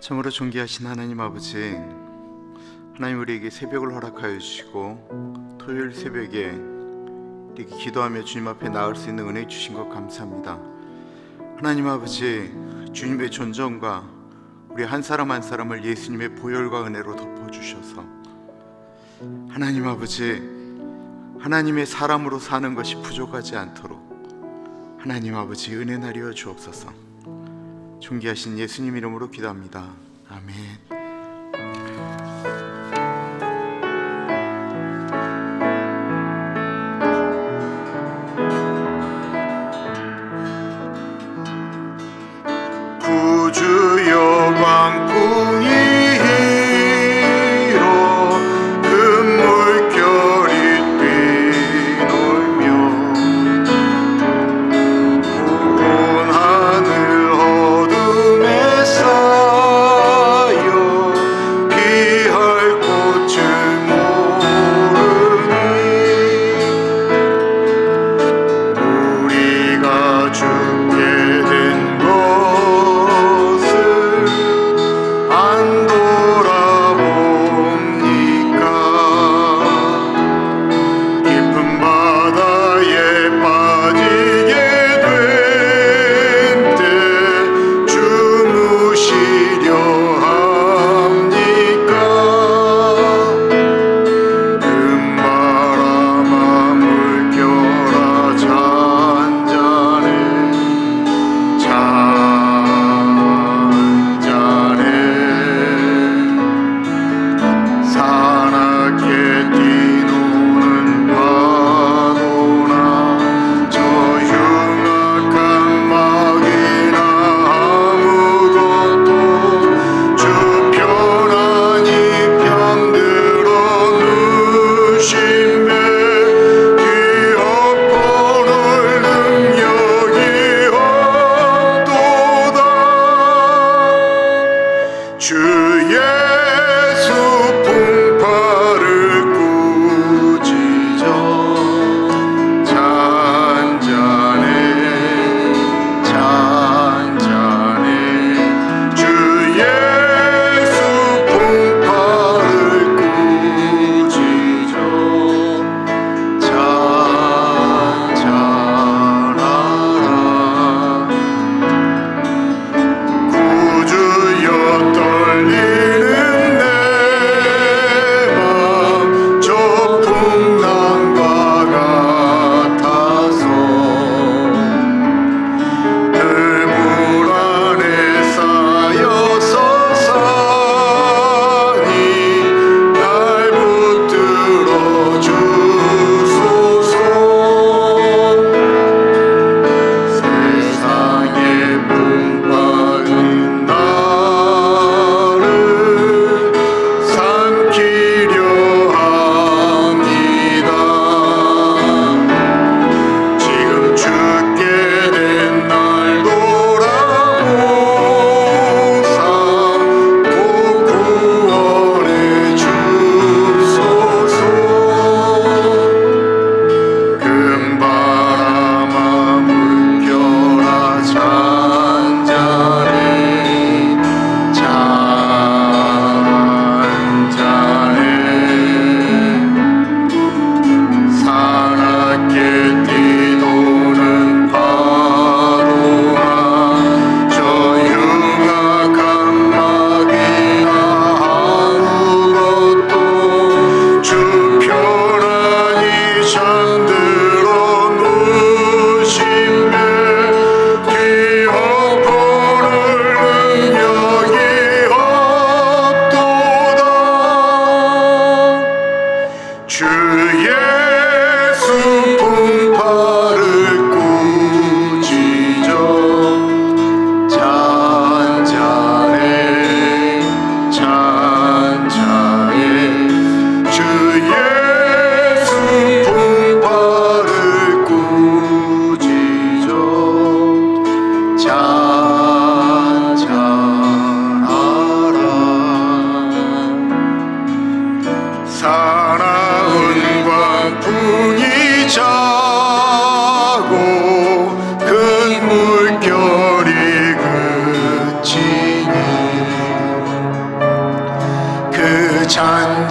참으로 존귀하신 하나님 아버지, 하나님 우리에게 새벽을 허락하여 주시고 토요일 새벽에 이렇게 기도하며 주님 앞에 나올 수 있는 은혜 주신 것 감사합니다. 하나님 아버지, 주님의 존정과 우리 한 사람 한 사람을 예수님의 보혈과 은혜로 덮어주셔서 하나님 아버지, 하나님의 사람으로 사는 것이 부족하지 않도록 하나님 아버지 은혜 나리여 주옵소서. 존귀하신 예수님 이름으로 기도합니다. 아멘. 구주 여광풍이 힐어 금물결이 뛰놀며 온 하늘 어둠에 쌓여 피할 꽃을 모르니 우리가 죽게 된 것은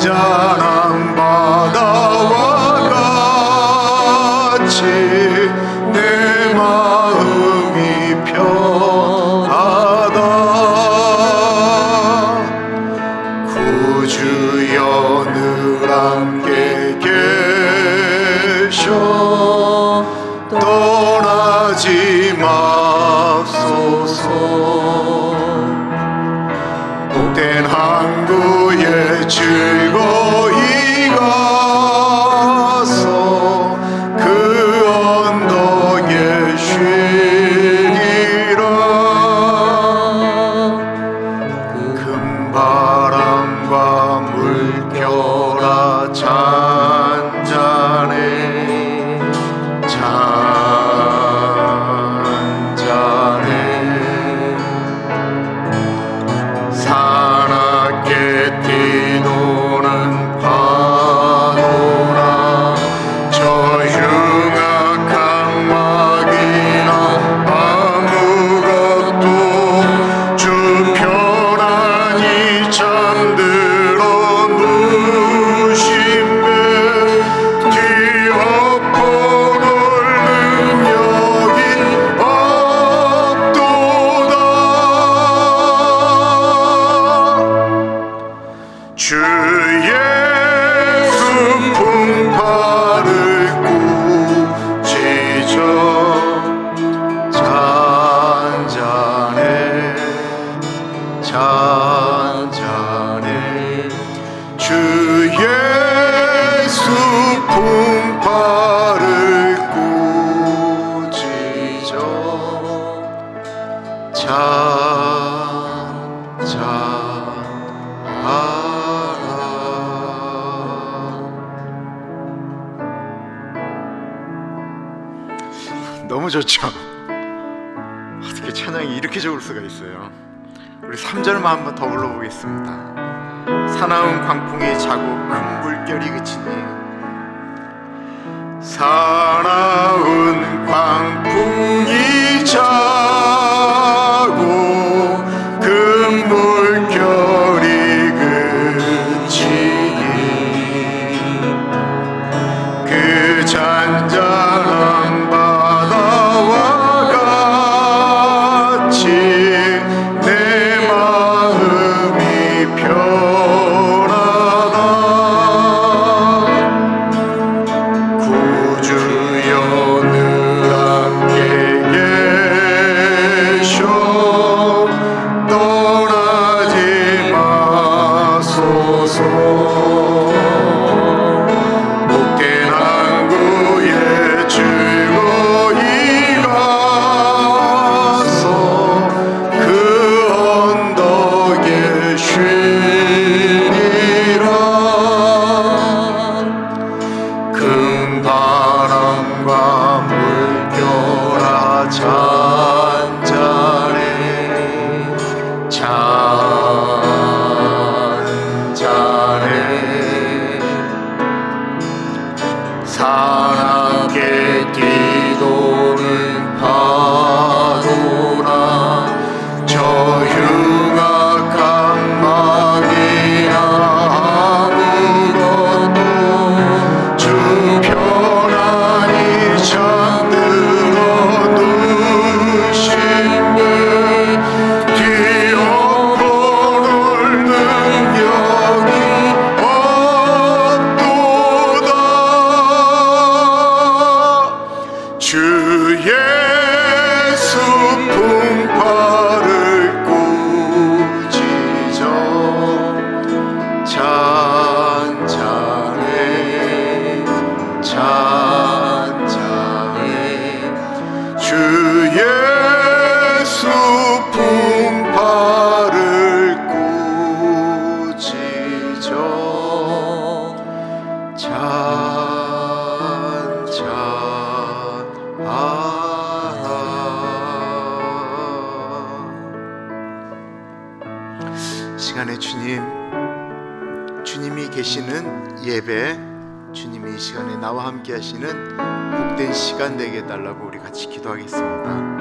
잔잔한 바다와 같이 내 마음이 편하다. 구주여 늘 함께 계셔 떠나지 마소서. 복된 항구에 즐거이 가서 그 언덕에 쉬리라. 큰 바람과 물결아 잔잔해 잔잔해. 사납게 뛰노는 파도나 저 흉악한 막이나 아무것도 주 편안히 잠들어 누심에 뒤엎어놓을 능력이 없도다. 주 예수 풍파를 꾸짖어 잔잔해 잔잔해. 주 예수 풍파를 꾸짖어 너무 좋죠? 어떻게 찬양이 이렇게 좋을 수가 있어요. 우리 3절만 한번 더 불러보겠습니다. 사나운 광풍이 자고 큰 물결이 그치니. 사나운 광풍이 자고 큰 물결이 그치니 그 잔잔한 바다와 같이 내 마음이 편하다. 구주여 늘 함께 계셔 떠나지 마소서. 복된 항구에 즐거이 가서 그 언덕에 쉬리라. 큰 바람과 물결아 잔잔해 잔잔해. 사납게 뛰도는 파도나 저 흉악한 막이나 아무것도 주 편안히 잠들어 누심에 뒤엎어놓을 능력이 없도다. 주 예수 풍파를 꾸짖어 잔잔해 잔잔해. 주 예수 풍파를 꾸짖어 시간에 주님이 계시는 예배, 주님이 이 시간에 나와 함께 하시는 복된 시간 되게 해달라고 우리 같이 기도하겠습니다.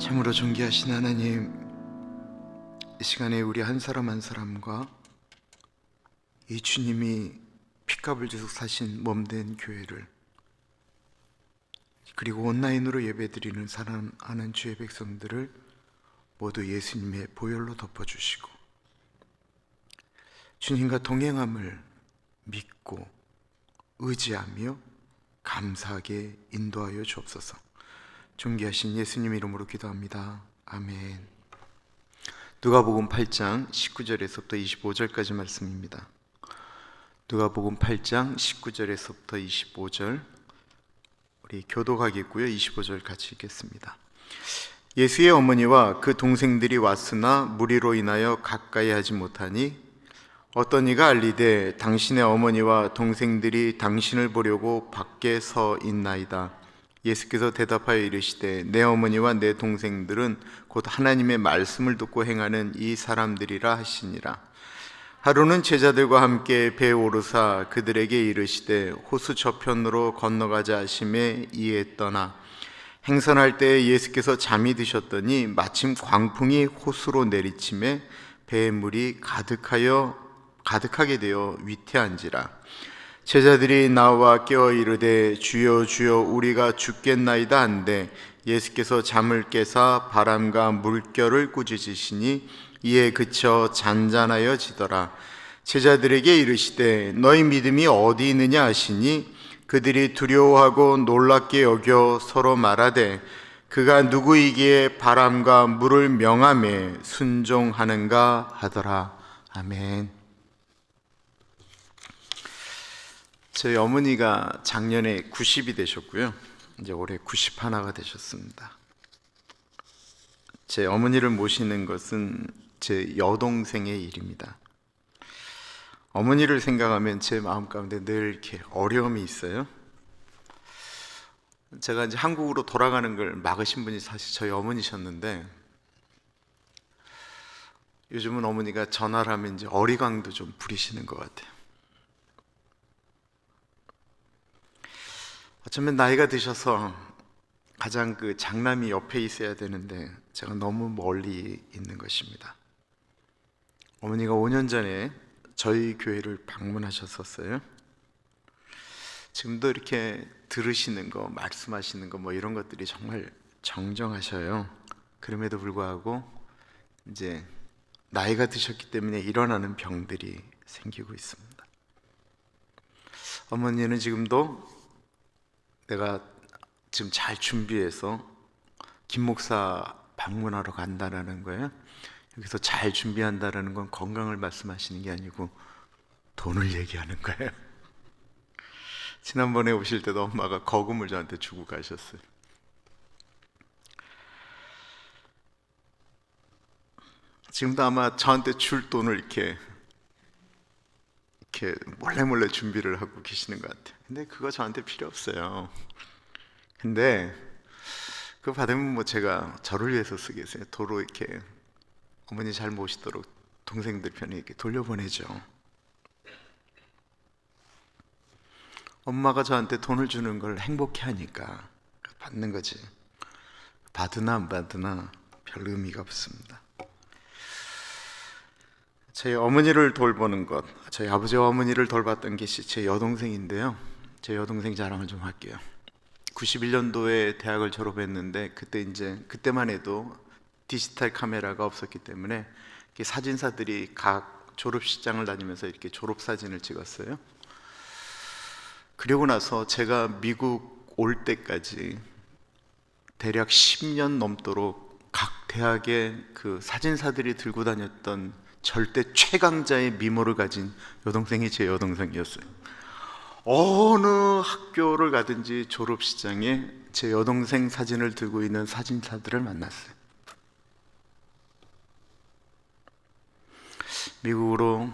참으로 존귀하신 하나님, 이 시간에 우리 한 사람 한 사람과 이 주님이 핏값을 주고 사신 몸된 교회를, 그리고 온라인으로 예배드리는 사랑하는 주의 백성들을 모두 예수님의 보혈로 덮어주시고 주님과 동행함을 믿고 의지하며 감사하게 인도하여 주옵소서. 존귀하신 예수님 이름으로 기도합니다. 아멘. 누가복음 8장 19절에서부터 25절까지 말씀입니다. 누가복음 8장 19절에서부터 25절, 우리 교독하겠고요. 25절 같이 읽겠습니다. 예수의 어머니와 그 동생들이 왔으나 무리로 인하여 가까이 하지 못하니 어떤 이가 알리되 당신의 어머니와 동생들이 당신을 보려고 밖에 서 있나이다. 예수께서 대답하여 이르시되 내 어머니와 내 동생들은 곧 하나님의 말씀을 듣고 행하는 이 사람들이라 하시니라. 하루는 제자들과 함께 배에 오르사 그들에게 이르시되 호수 저편으로 건너가자 하심에 이에 떠나 행선할 때 예수께서 잠이 드셨더니 마침 광풍이 호수로 내리침에 배에 물이 가득하게 되어 위태한지라. 제자들이 나와 깨어 이르되 주여 주여 우리가 죽겠나이다 한데 예수께서 잠을 깨사 바람과 물결을 꾸짖으시니 이에 그쳐 잔잔하여지더라. 제자들에게 이르시되 너희 믿음이 어디 있느냐 하시니 그들이 두려워하고 놀랍게 여겨 서로 말하되 그가 누구이기에 바람과 물을 명하매 순종하는가 하더라. 아멘. 저희 어머니가 작년에 90이 되셨고요. 이제 올해 91가 되셨습니다. 제 어머니를 모시는 것은 제 여동생의 일입니다. 어머니를 생각하면 제 마음 가운데 늘 이렇게 어려움이 있어요. 제가 이제 한국으로 돌아가는 걸 막으신 분이 사실 저희 어머니셨는데 요즘은 어머니가 전화를 하면 이제 어리광도 좀 부리시는 것 같아요. 어쩌면 나이가 드셔서 가장 그 장남이 옆에 있어야 되는데 제가 너무 멀리 있는 것입니다. 어머니가 5년 전에 저희 교회를 방문하셨었어요. 지금도 이렇게 들으시는 거, 말씀하시는 거 뭐 이런 것들이 정말 정정하셔요. 그럼에도 불구하고 이제 나이가 드셨기 때문에 일어나는 병들이 생기고 있습니다. 어머니는 지금도 내가 지금 잘 준비해서 김 목사 방문하러 간다라는 거예요. 여기서 잘 준비한다라는 건 건강을 말씀하시는 게 아니고 돈을 얘기하는 거예요. 지난번에 오실 때도 엄마가 거금을 저한테 주고 가셨어요. 지금도 아마 저한테 줄 돈을 이렇게 몰래 준비를 하고 계시는 것 같아요. 근데 그거 저한테 필요 없어요. 근데 그거 받으면 뭐 제가 저를 위해서 쓰겠어요. 도로 이렇게 어머니 잘 모시도록 동생들 편에 이렇게 돌려보내죠. 엄마가 저한테 돈을 주는 걸 행복해하니까 받는 거지. 받으나 안 받으나 별 의미가 없습니다. 제 어머니를 돌보는 것, 저희 아버지와 어머니를 돌봤던 것이 제 여동생인데요. 제 여동생 자랑을 좀 할게요. 91년도에 대학을 졸업했는데 그때만 해도 디지털 카메라가 없었기 때문에 사진사들이 각 졸업식장을 다니면서 이렇게 졸업 사진을 찍었어요. 그리고 나서 제가 미국 올 때까지 대략 10년 넘도록 각 대학의 그 사진사들이 들고 다녔던 절대 최강자의 미모를 가진 여동생이 제 여동생이었어요. 어느 학교를 가든지 졸업식장에 제 여동생 사진을 들고 있는 사진사들을 만났어요. 미국으로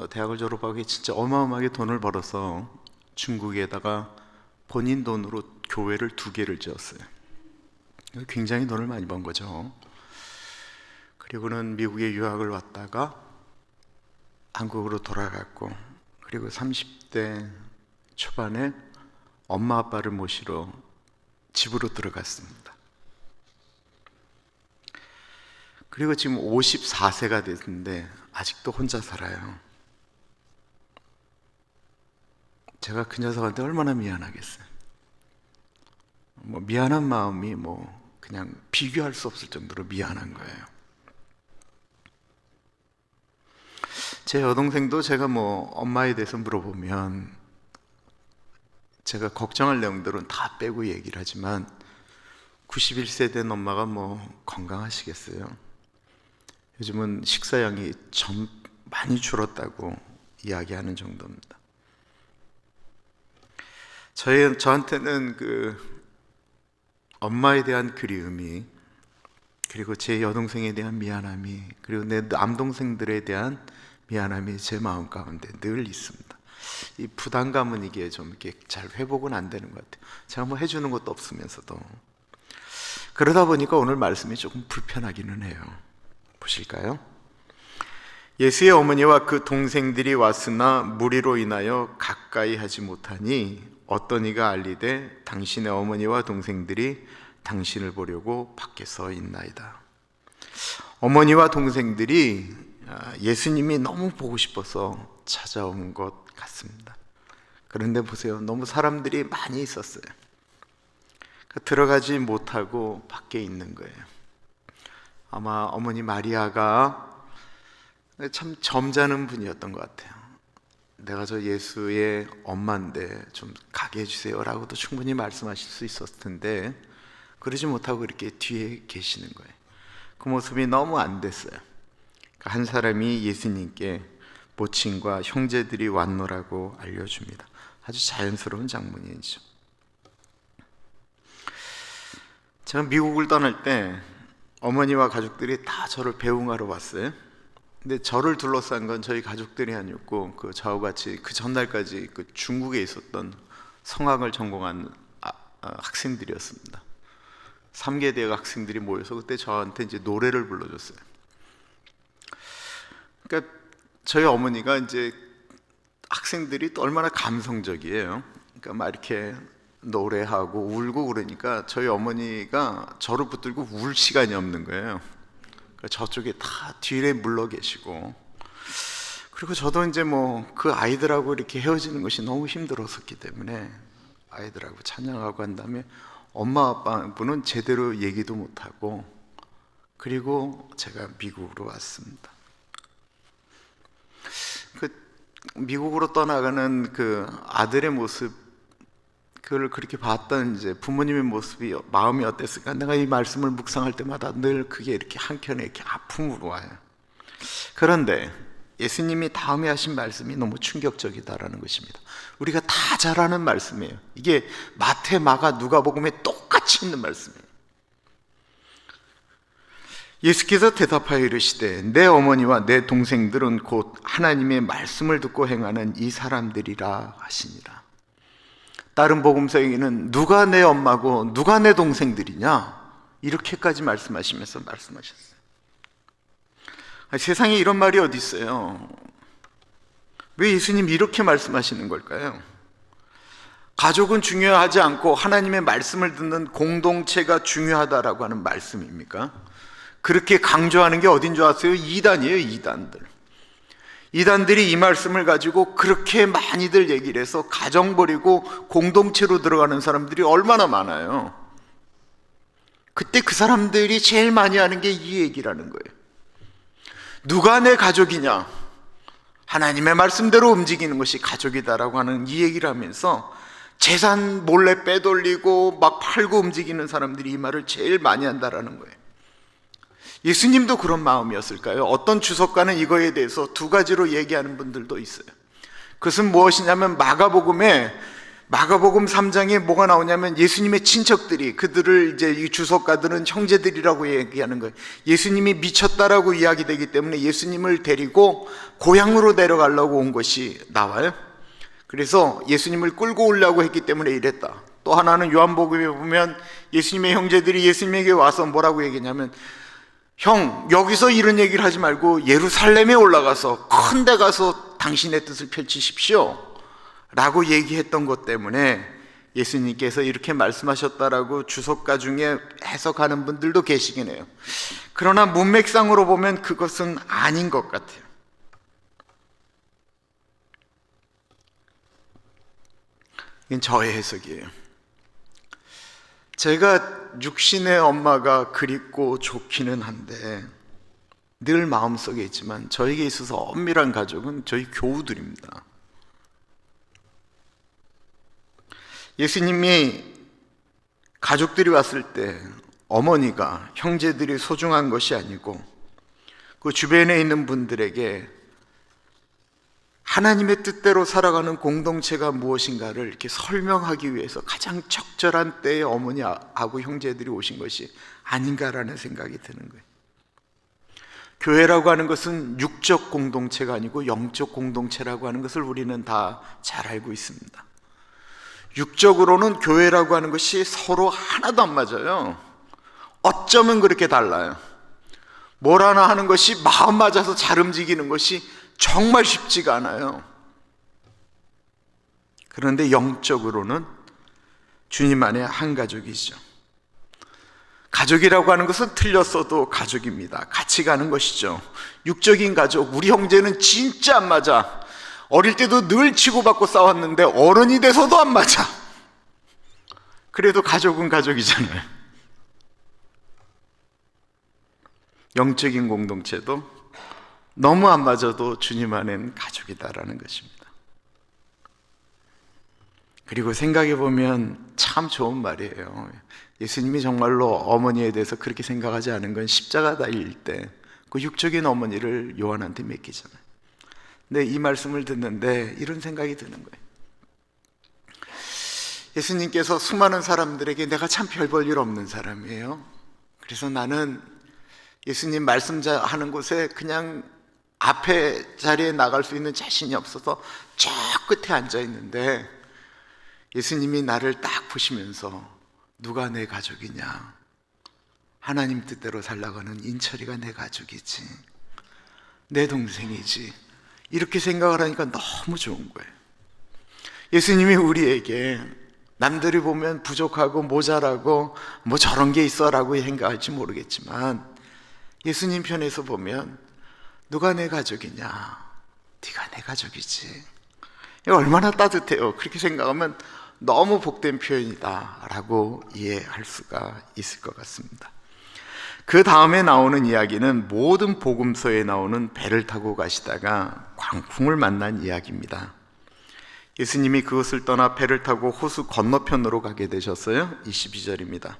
대학을 졸업하고 진짜 어마어마하게 돈을 벌어서 중국에다가 본인 돈으로 교회를 2개를 지었어요. 굉장히 돈을 많이 번 거죠. 그리고는 미국에 유학을 왔다가 한국으로 돌아갔고, 그리고 30대 초반에 엄마 아빠를 모시러 집으로 들어갔습니다. 그리고 지금 54세가 됐는데 아직도 혼자 살아요. 제가 그 녀석한테 얼마나 미안하겠어요. 미안한 마음이 그냥 비교할 수 없을 정도로 미안한 거예요. 제 여동생도 제가 엄마에 대해서 물어보면 제가 걱정할 내용들은 다 빼고 얘기를 하지만 91세 된 엄마가 건강하시겠어요? 요즘은 식사량이 많이 줄었다고 이야기하는 정도입니다. 저한테는 엄마에 대한 그리움이, 그리고 제 여동생에 대한 미안함이, 그리고 내 남동생들에 대한 미안함이 제 마음 가운데 늘 있습니다. 이 부담감은 이게 좀 이렇게 잘 회복은 안 되는 것 같아요. 제가 해주는 것도 없으면서도. 그러다 보니까 오늘 말씀이 조금 불편하기는 해요. 보실까요? 예수의 어머니와 그 동생들이 왔으나 무리로 인하여 가까이 하지 못하니 어떤 이가 알리되 당신의 어머니와 동생들이 당신을 보려고 밖에 서 있나이다. 어머니와 동생들이 예수님이 너무 보고 싶어서 찾아온 것 같습니다. 그런데 보세요, 너무 사람들이 많이 있었어요. 들어가지 못하고 밖에 있는 거예요. 아마 어머니 마리아가 참 점잖은 분이었던 것 같아요. 내가 저 예수의 엄마인데 좀 가게 해주세요 라고도 충분히 말씀하실 수 있었을 텐데 그러지 못하고 이렇게 뒤에 계시는 거예요. 그 모습이 너무 안 됐어요. 한 사람이 예수님께 모친과 형제들이 왔노라고 알려줍니다. 아주 자연스러운 장면이죠. 제가 미국을 떠날 때 어머니와 가족들이 다 저를 배웅하러 왔어요. 근데 저를 둘러싼 건 저희 가족들이 아니었고 저와 같이 그 전날까지 중국에 있었던 성악을 전공한 학생들이었습니다. 3개 대학 학생들이 모여서 그때 저한테 이제 노래를 불러줬어요. 그러니까 저희 어머니가 이제 학생들이 또 얼마나 감성적이에요. 그러니까 막 이렇게 노래하고 울고 그러니까 저희 어머니가 저를 붙들고 울 시간이 없는 거예요. 그러니까 저쪽에 다 뒤에 물러 계시고, 그리고 저도 이제 그 아이들하고 이렇게 헤어지는 것이 너무 힘들었었기 때문에 아이들하고 찬양하고 한 다음에 엄마 아빠분은 제대로 얘기도 못하고, 그리고 제가 미국으로 왔습니다. 미국으로 떠나가는 아들의 모습, 그걸 그렇게 봤던 이제 부모님의 모습이 마음이 어땠을까? 내가 이 말씀을 묵상할 때마다 늘 그게 이렇게 한켠에 이렇게 아픔으로 와요. 그런데 예수님이 다음에 하신 말씀이 너무 충격적이다라는 것입니다. 우리가 다 잘 아는 말씀이에요. 이게 마태, 마가, 누가복음에 똑같이 있는 말씀이에요. 예수께서 대답하여 이르시되 내 어머니와 내 동생들은 곧 하나님의 말씀을 듣고 행하는 이 사람들이라 하시니라. 다른 복음서에는 누가 내 엄마고 누가 내 동생들이냐 이렇게까지 말씀하시면서 말씀하셨어요. 세상에 이런 말이 어디 있어요? 왜 예수님이 이렇게 말씀하시는 걸까요? 가족은 중요하지 않고 하나님의 말씀을 듣는 공동체가 중요하다라고 하는 말씀입니까? 그렇게 강조하는 게 어딘 줄 아세요? 이단이에요. 이단들이 이 말씀을 가지고 그렇게 많이들 얘기를 해서 가정 버리고 공동체로 들어가는 사람들이 얼마나 많아요. 그때 그 사람들이 제일 많이 하는 게 이 얘기라는 거예요. 누가 내 가족이냐? 하나님의 말씀대로 움직이는 것이 가족이다라고 하는 이 얘기를 하면서 재산 몰래 빼돌리고 막 팔고 움직이는 사람들이 이 말을 제일 많이 한다라는 거예요. 예수님도 그런 마음이었을까요? 어떤 주석가는 이거에 대해서 두 가지로 얘기하는 분들도 있어요. 그것은 무엇이냐면 마가복음 3장에 뭐가 나오냐면 예수님의 친척들이, 그들을 이제 이 주석가들은 형제들이라고 얘기하는 거예요. 예수님이 미쳤다라고 이야기되기 때문에 예수님을 데리고 고향으로 내려가려고 온 것이 나와요. 그래서 예수님을 끌고 오려고 했기 때문에 이랬다. 또 하나는 요한복음에 보면 예수님의 형제들이 예수님에게 와서 뭐라고 얘기했냐면, 형, 여기서 이런 얘기를 하지 말고 예루살렘에 올라가서 큰 데 가서 당신의 뜻을 펼치십시오 라고 얘기했던 것 때문에 예수님께서 이렇게 말씀하셨다라고 주석가 중에 해석하는 분들도 계시긴 해요. 그러나 문맥상으로 보면 그것은 아닌 것 같아요. 이건 저의 해석이에요. 제가 육신의 엄마가 그립고 좋기는 한데 늘 마음속에 있지만 저에게 있어서 엄밀한 가족은 저희 교우들입니다. 예수님이 가족들이 왔을 때 어머니가, 형제들이 소중한 것이 아니고 그 주변에 있는 분들에게 하나님의 뜻대로 살아가는 공동체가 무엇인가를 이렇게 설명하기 위해서 가장 적절한 때에 어머니하고 형제들이 오신 것이 아닌가라는 생각이 드는 거예요. 교회라고 하는 것은 육적 공동체가 아니고 영적 공동체라고 하는 것을 우리는 다 잘 알고 있습니다. 육적으로는 교회라고 하는 것이 서로 하나도 안 맞아요. 어쩌면 그렇게 달라요. 뭘 하나 하는 것이 마음 맞아서 잘 움직이는 것이 정말 쉽지가 않아요. 그런데 영적으로는 주님 안에 한 가족이죠. 가족이라고 하는 것은 틀렸어도 가족입니다. 같이 가는 것이죠. 육적인 가족, 우리 형제는 진짜 안 맞아. 어릴 때도 늘 치고받고 싸웠는데 어른이 돼서도 안 맞아. 그래도 가족은 가족이잖아요. 영적인 공동체도 너무 안 맞아도 주님 안에는 가족이다라는 것입니다. 그리고 생각해 보면 참 좋은 말이에요. 예수님이 정말로 어머니에 대해서 그렇게 생각하지 않은 건 십자가 달릴 때 그 육적인 어머니를 요한한테 맡기잖아요. 근데 이 말씀을 듣는데 이런 생각이 드는 거예요. 예수님께서 수많은 사람들에게 내가 참 별 볼 일 없는 사람이에요. 그래서 나는 예수님 말씀하는 곳에 그냥 앞에 자리에 나갈 수 있는 자신이 없어서 저 끝에 앉아 있는데 예수님이 나를 딱 보시면서 누가 내 가족이냐? 하나님 뜻대로 살아가는 인철이가 내 가족이지, 내 동생이지, 이렇게 생각을 하니까 너무 좋은 거예요. 예수님이 우리에게 남들이 보면 부족하고 모자라고 뭐 저런 게 있어라고 생각할지 모르겠지만 예수님 편에서 보면 누가 내 가족이냐? 네가 내 가족이지. 이거 얼마나 따뜻해요. 그렇게 생각하면 너무 복된 표현이다라고 이해할 수가 있을 것 같습니다. 그 다음에 나오는 이야기는 모든 복음서에 나오는 배를 타고 가시다가 광풍을 만난 이야기입니다. 예수님이 그것을 떠나 배를 타고 호수 건너편으로 가게 되셨어요. 22절입니다.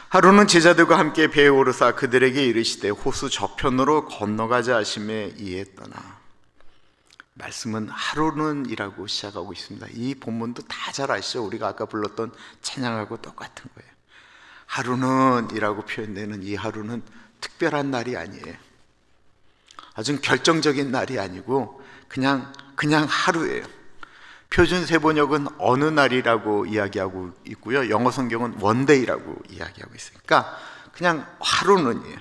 하루는 제자들과 함께 배에 오르사 그들에게 이르시되 호수 저편으로 건너가자 하심에 이에 떠나. 말씀은 하루는 이라고 시작하고 있습니다. 이 본문도 다 잘 아시죠? 우리가 아까 불렀던 찬양하고 똑같은 거예요. 하루는 이라고 표현되는 이 하루는 특별한 날이 아니에요. 아주 결정적인 날이 아니고 그냥 하루예요. 표준 세번역은 어느 날이라고 이야기하고 있고요. 영어 성경은 원데이라고 이야기하고 있으니까 그냥 하루는이에요.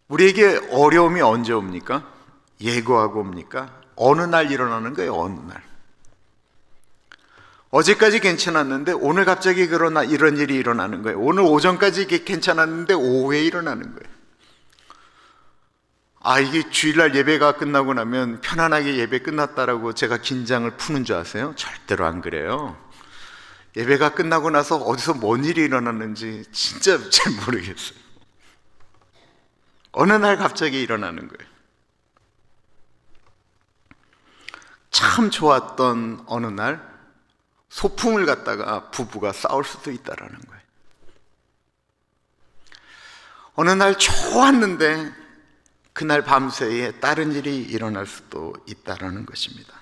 우리에게 어려움이 언제 옵니까? 예고하고 옵니까? 어느 날 일어나는 거예요. 어느 날. 어제까지 괜찮았는데 오늘 갑자기 이런 일이 일어나는 거예요. 오늘 오전까지 괜찮았는데 오후에 일어나는 거예요. 이게 주일날 예배가 끝나고 나면 편안하게 예배 끝났다라고 제가 긴장을 푸는 줄 아세요? 절대로 안 그래요. 예배가 끝나고 나서 어디서 뭔 일이 일어났는지 진짜 잘 모르겠어요. 어느 날 갑자기 일어나는 거예요. 참 좋았던 어느 날 소풍을 갔다가 부부가 싸울 수도 있다라는 거예요. 어느 날 좋았는데 그날 밤새에 다른 일이 일어날 수도 있다라는 것입니다.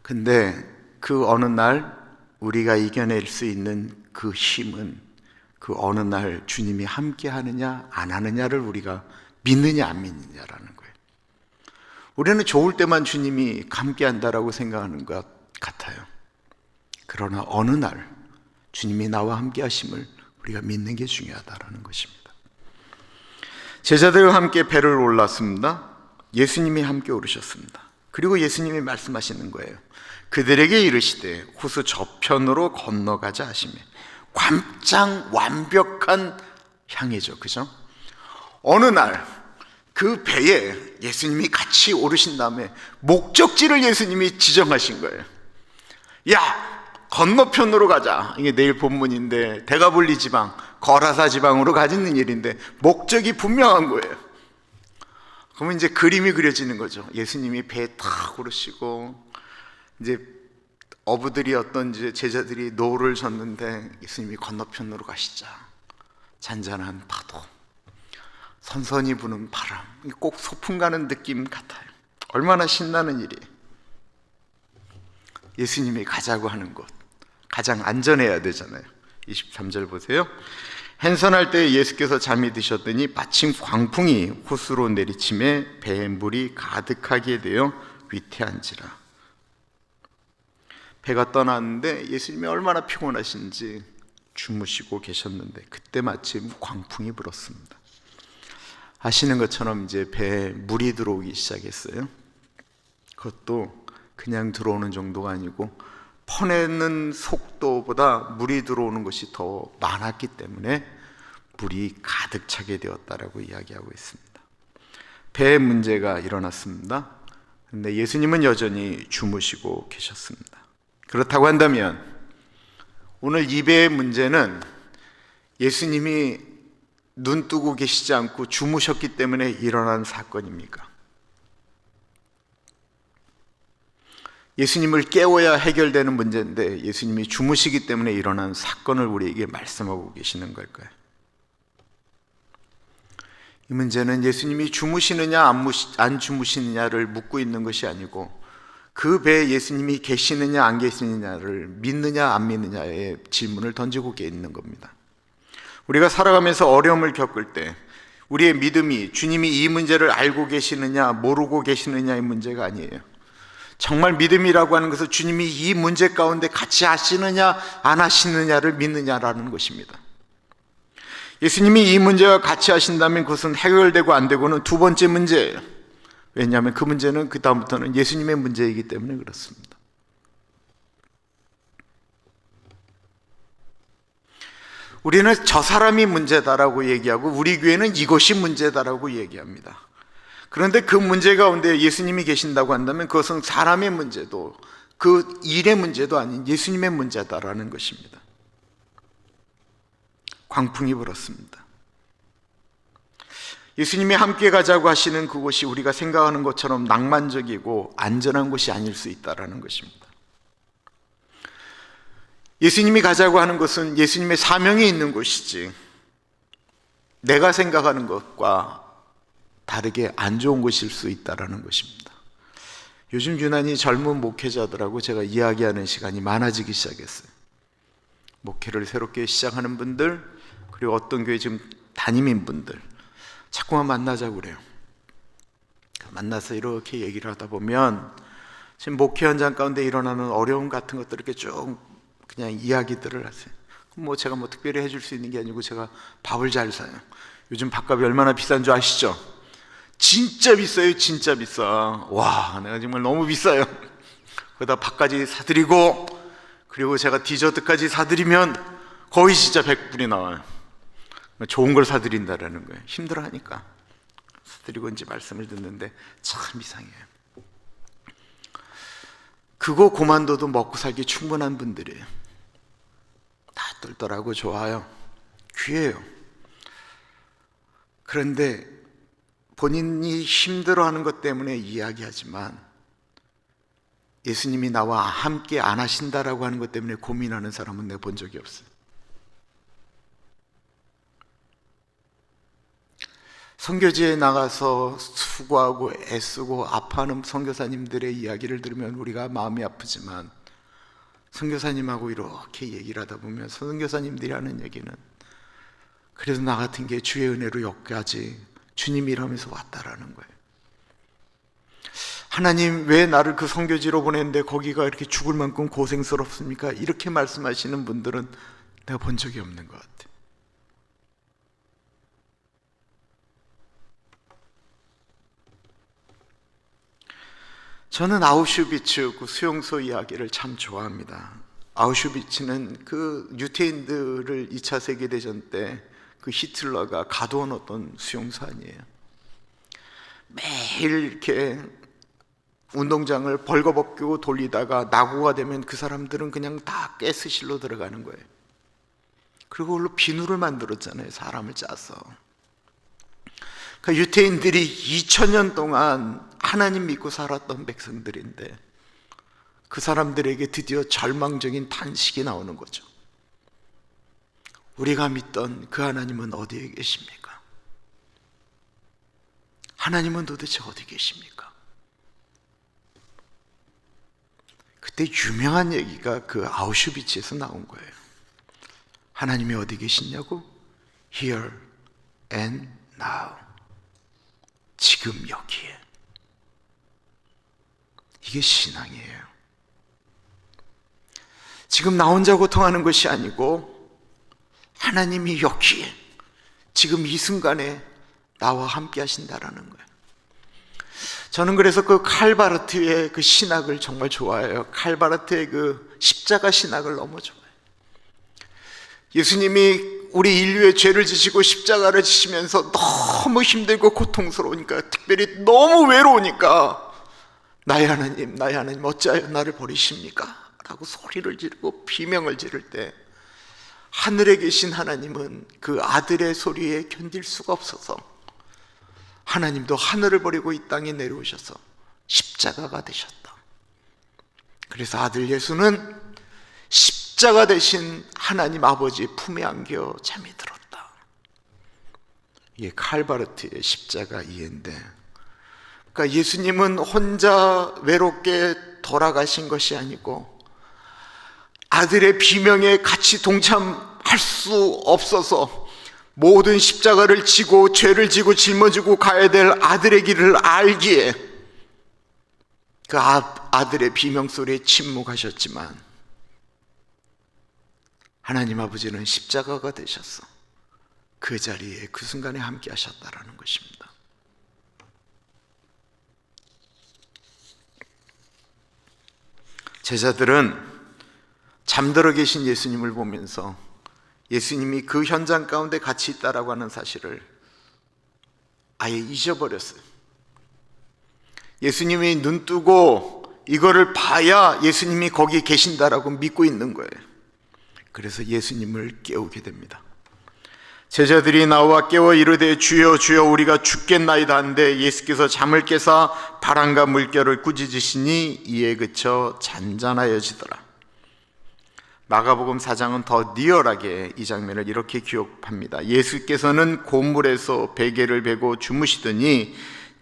근데 그 어느 날 우리가 이겨낼 수 있는 그 힘은 그 어느 날 주님이 함께 하느냐 안 하느냐를 우리가 믿느냐 안 믿느냐라는 거예요. 우리는 좋을 때만 주님이 함께 한다라고 생각하는 것 같아요. 그러나 어느 날 주님이 나와 함께 하심을 우리가 믿는 게 중요하다라는 것입니다. 제자들과 함께 배를 올랐습니다. 예수님이 함께 오르셨습니다. 그리고 예수님이 말씀하시는 거예요. 그들에게 이르시되 호수 저편으로 건너가자 하시며. 깜짝 완벽한 향해죠, 그죠? 어느 날 그 배에 예수님이 같이 오르신 다음에 목적지를 예수님이 지정하신 거예요. 야, 건너편으로 가자. 이게 내일 본문인데 대가볼리 지방, 거라사 지방으로 가지는 일인데 목적이 분명한 거예요. 그러면 이제 그림이 그려지는 거죠. 예수님이 배에 탁 오르시고 이제 어부들이 어떤 이제 제자들이 노를 젓는데 예수님이 건너편으로 가시자. 잔잔한 파도, 선선히 부는 바람, 꼭 소풍 가는 느낌 같아요. 얼마나 신나는 일이에요. 예수님이 가자고 하는 곳, 가장 안전해야 되잖아요. 23절 보세요. 행선할 때 예수께서 잠이 드셨더니 마침 광풍이 호수로 내리침에 배에 물이 가득하게 되어 위태한지라. 배가 떠났는데 예수님이 얼마나 피곤하신지 주무시고 계셨는데 그때 마침 광풍이 불었습니다. 아시는 것처럼 이제 배에 물이 들어오기 시작했어요. 그것도 그냥 들어오는 정도가 아니고 퍼내는 속도보다 물이 들어오는 것이 더 많았기 때문에 물이 가득 차게 되었다라고 이야기하고 있습니다. 배에 문제가 일어났습니다. 그런데 예수님은 여전히 주무시고 계셨습니다. 그렇다고 한다면 오늘 이 배의 문제는 예수님이 눈 뜨고 계시지 않고 주무셨기 때문에 일어난 사건입니까? 예수님을 깨워야 해결되는 문제인데 예수님이 주무시기 때문에 일어난 사건을 우리에게 말씀하고 계시는 걸까요? 이 문제는 예수님이 주무시느냐 안 주무시느냐를 묻고 있는 것이 아니고 그 배에 예수님이 계시느냐 안 계시느냐를 믿느냐 안 믿느냐의 질문을 던지고 있는 겁니다. 우리가 살아가면서 어려움을 겪을 때 우리의 믿음이 주님이 이 문제를 알고 계시느냐 모르고 계시느냐의 문제가 아니에요. 정말 믿음이라고 하는 것은 주님이 이 문제 가운데 같이 하시느냐 안 하시느냐를 믿느냐라는 것입니다. 예수님이 이 문제와 같이 하신다면 그것은 해결되고 안 되고는 두 번째 문제예요. 왜냐하면 그 문제는 그 다음부터는 예수님의 문제이기 때문에 그렇습니다. 우리는 저 사람이 문제다라고 얘기하고 우리 교회는 이것이 문제다라고 얘기합니다. 그런데 그 문제 가운데 예수님이 계신다고 한다면 그것은 사람의 문제도 그 일의 문제도 아닌 예수님의 문제다라는 것입니다. 광풍이 불었습니다. 예수님이 함께 가자고 하시는 그곳이 우리가 생각하는 것처럼 낭만적이고 안전한 곳이 아닐 수 있다는 것입니다. 예수님이 가자고 하는 것은 예수님의 사명이 있는 곳이지 내가 생각하는 것과 다르게 안 좋은 곳일 수 있다는 것입니다. 요즘 유난히 젊은 목회자들하고 제가 이야기하는 시간이 많아지기 시작했어요. 목회를 새롭게 시작하는 분들, 그리고 어떤 교회 지금 담임인 분들 자꾸만 만나자고 그래요. 만나서 이렇게 얘기를 하다 보면 지금 목회 현장 가운데 일어나는 어려움 같은 것들을 이렇게 쭉 그냥 이야기들을 하세요. 뭐 제가 뭐 특별히 해줄 수 있는 게 아니고 제가 밥을 잘 사요. 요즘 밥값이 얼마나 비싼 줄 아시죠? 진짜 비싸요. 진짜 비싸. 와, 내가 정말 너무 비싸요. 거기다 밥까지 사드리고 그리고 제가 디저트까지 사드리면 거의 진짜 100불이 나와요. 좋은 걸 사드린다라는 거예요. 힘들어하니까 사드리고 이제 말씀을 듣는데 참 이상해요. 그거 고만둬도 먹고 살기 충분한 분들이에요. 다 똘똘하고 좋아요. 귀해요. 그런데 본인이 힘들어하는 것 때문에 이야기하지만 예수님이 나와 함께 안 하신다라고 하는 것 때문에 고민하는 사람은 내가 본 적이 없어요. 선교지에 나가서 수고하고 애쓰고 아파하는 선교사님들의 이야기를 들으면 우리가 마음이 아프지만 선교사님하고 이렇게 얘기를 하다 보면 선교사님들이 하는 얘기는 그래도 나 같은 게 주의 은혜로 여기까지 주님이 일하면서 왔다라는 거예요. 하나님 왜 나를 그 선교지로 보냈는데 거기가 이렇게 죽을 만큼 고생스럽습니까? 이렇게 말씀하시는 분들은 내가 본 적이 없는 것 같아요. 저는 아우슈비츠 그 수용소 이야기를 참 좋아합니다. 아우슈비츠는 그 유태인들을 2차 세계대전 때 그 히틀러가 가두어 놓던 수용소 아니에요. 매일 이렇게 운동장을 벌거벗고 돌리다가 낙오가 되면 그 사람들은 그냥 다 가스실로 들어가는 거예요. 그리고 그걸로 비누를 만들었잖아요, 사람을 짜서. 그러니까 유태인들이 2000년 동안 하나님 믿고 살았던 백성들인데 그 사람들에게 드디어 절망적인 탄식이 나오는 거죠. 우리가 믿던 그 하나님은 어디에 계십니까? 하나님은 도대체 어디 계십니까? 그때 유명한 얘기가 그 아우슈비츠에서 나온 거예요. 하나님이 어디 계시냐고? Here and now. 지금 여기에. 이게 신앙이에요. 지금 나 혼자 고통하는 것이 아니고 하나님이 여기에 지금 이 순간에 나와 함께 하신다라는 거예요. 저는 그래서 그 칼바르트의 그 신학을 정말 좋아해요. 칼바르트의 그 십자가 신학을 너무 좋아해요. 예수님이 우리 인류의 죄를 지시고 십자가를 지시면서 너무 힘들고 고통스러우니까, 특별히 너무 외로우니까 나의 하나님 어찌하여 나를 버리십니까? 라고 소리를 지르고 비명을 지를 때 하늘에 계신 하나님은 그 아들의 소리에 견딜 수가 없어서 하나님도 하늘을 버리고 이 땅에 내려오셔서 십자가가 되셨다. 그래서 아들 예수는 십자가 되신 하나님 아버지의 품에 안겨 잠이 들었다. 이게 칼바르트의 십자가 이해인데, 그러니까 예수님은 혼자 외롭게 돌아가신 것이 아니고 아들의 비명에 같이 동참할 수 없어서 모든 십자가를 지고 죄를 지고 짊어지고 가야 될 아들의 길을 알기에 그 아들의 비명 소리에 침묵하셨지만 하나님 아버지는 십자가가 되셔서 그 자리에 그 순간에 함께 하셨다라는 것입니다. 제자들은 잠들어 계신 예수님을 보면서 예수님이 그 현장 가운데 같이 있다라고 하는 사실을 아예 잊어버렸어요. 예수님이 눈 뜨고 이거를 봐야 예수님이 거기 계신다라고 믿고 있는 거예요. 그래서 예수님을 깨우게 됩니다. 제자들이 나와 깨워 이르되 주여 주여 우리가 죽겠나이다 한데 예수께서 잠을 깨사 바람과 물결을 꾸짖으시니 이에 그쳐 잔잔하여지더라. 마가복음 4장은 더 리얼하게 이 장면을 이렇게 기록합니다. 예수께서는 고물에서 베개를 베고 주무시더니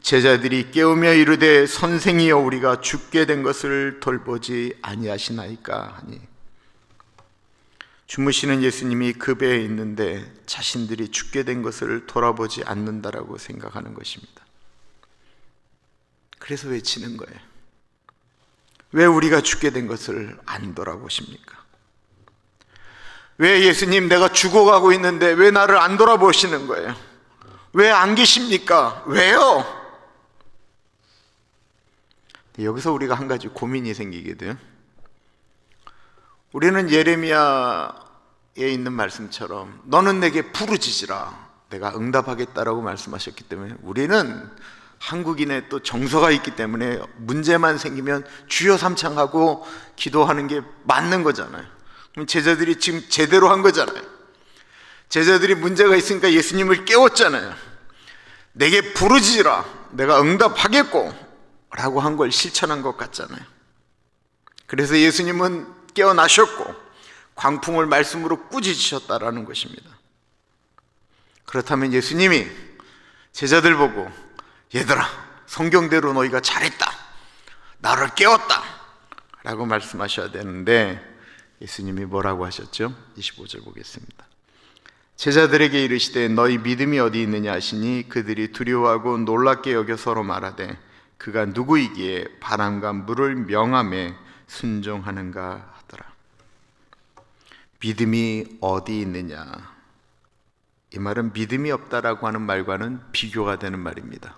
제자들이 깨우며 이르되 선생이여 우리가 죽게 된 것을 돌보지 아니하시나이까 하니, 주무시는 예수님이 그 배에 있는데 자신들이 죽게 된 것을 돌아보지 않는다라고 생각하는 것입니다. 그래서 외치는 거예요. 왜 우리가 죽게 된 것을 안 돌아보십니까? 왜 예수님 내가 죽어가고 있는데 왜 나를 안 돌아보시는 거예요? 왜 안 계십니까? 왜요? 여기서 우리가 한 가지 고민이 생기게 돼요. 우리는 예레미야에 있는 말씀처럼 너는 내게 부르짖으라 내가 응답하겠다라고 말씀하셨기 때문에 우리는 한국인의 또 정서가 있기 때문에 문제만 생기면 주여 삼창하고 기도하는 게 맞는 거잖아요. 그럼 제자들이 지금 제대로 한 거잖아요. 제자들이 문제가 있으니까 예수님을 깨웠잖아요. 내게 부르짖으라 내가 응답하겠고 라고 한 걸 실천한 것 같잖아요. 그래서 예수님은 깨어나셨고 광풍을 말씀으로 꾸짖으셨다라는 것입니다. 그렇다면 예수님이 제자들 보고 얘들아 성경대로 너희가 잘했다 나를 깨웠다 라고 말씀하셔야 되는데 예수님이 뭐라고 하셨죠? 25절 보겠습니다. 제자들에게 이르시되 너희 믿음이 어디 있느냐 하시니 그들이 두려워하고 놀랍게 여겨 서로 말하되 그가 누구이기에 바람과 물을 명함에 순종하는가 하더라. 믿음이 어디 있느냐, 이 말은 믿음이 없다라고 하는 말과는 비교가 되는 말입니다.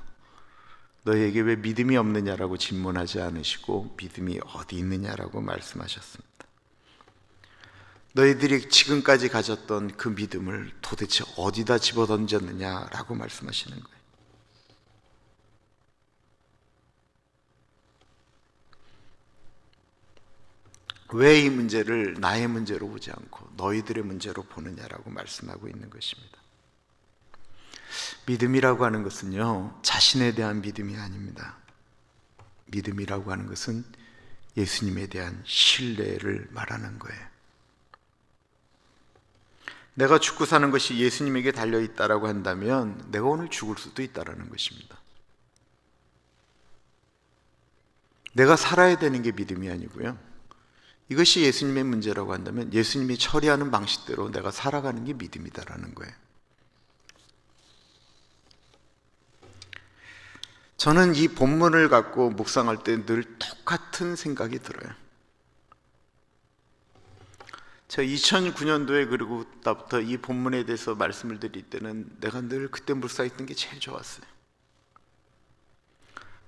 너희에게 왜 믿음이 없느냐라고 질문하지 않으시고 믿음이 어디 있느냐라고 말씀하셨습니다. 너희들이 지금까지 가졌던 그 믿음을 도대체 어디다 집어던졌느냐라고 말씀하시는 거예요. 왜 이 문제를 나의 문제로 보지 않고 너희들의 문제로 보느냐라고 말씀하고 있는 것입니다. 믿음이라고 하는 것은요, 자신에 대한 믿음이 아닙니다. 믿음이라고 하는 것은 예수님에 대한 신뢰를 말하는 거예요. 내가 죽고 사는 것이 예수님에게 달려있다라고 한다면 내가 오늘 죽을 수도 있다라는 것입니다. 내가 살아야 되는 게 믿음이 아니고요, 이것이 예수님의 문제라고 한다면 예수님이 처리하는 방식대로 내가 살아가는 게 믿음이다라는 거예요. 저는 이 본문을 갖고 묵상할 때 늘 똑같은 생각이 들어요. 제가 2009년도에 그리고 나부터 이 본문에 대해서 말씀을 드릴 때는 내가 늘 그때 묵상했던 게 제일 좋았어요.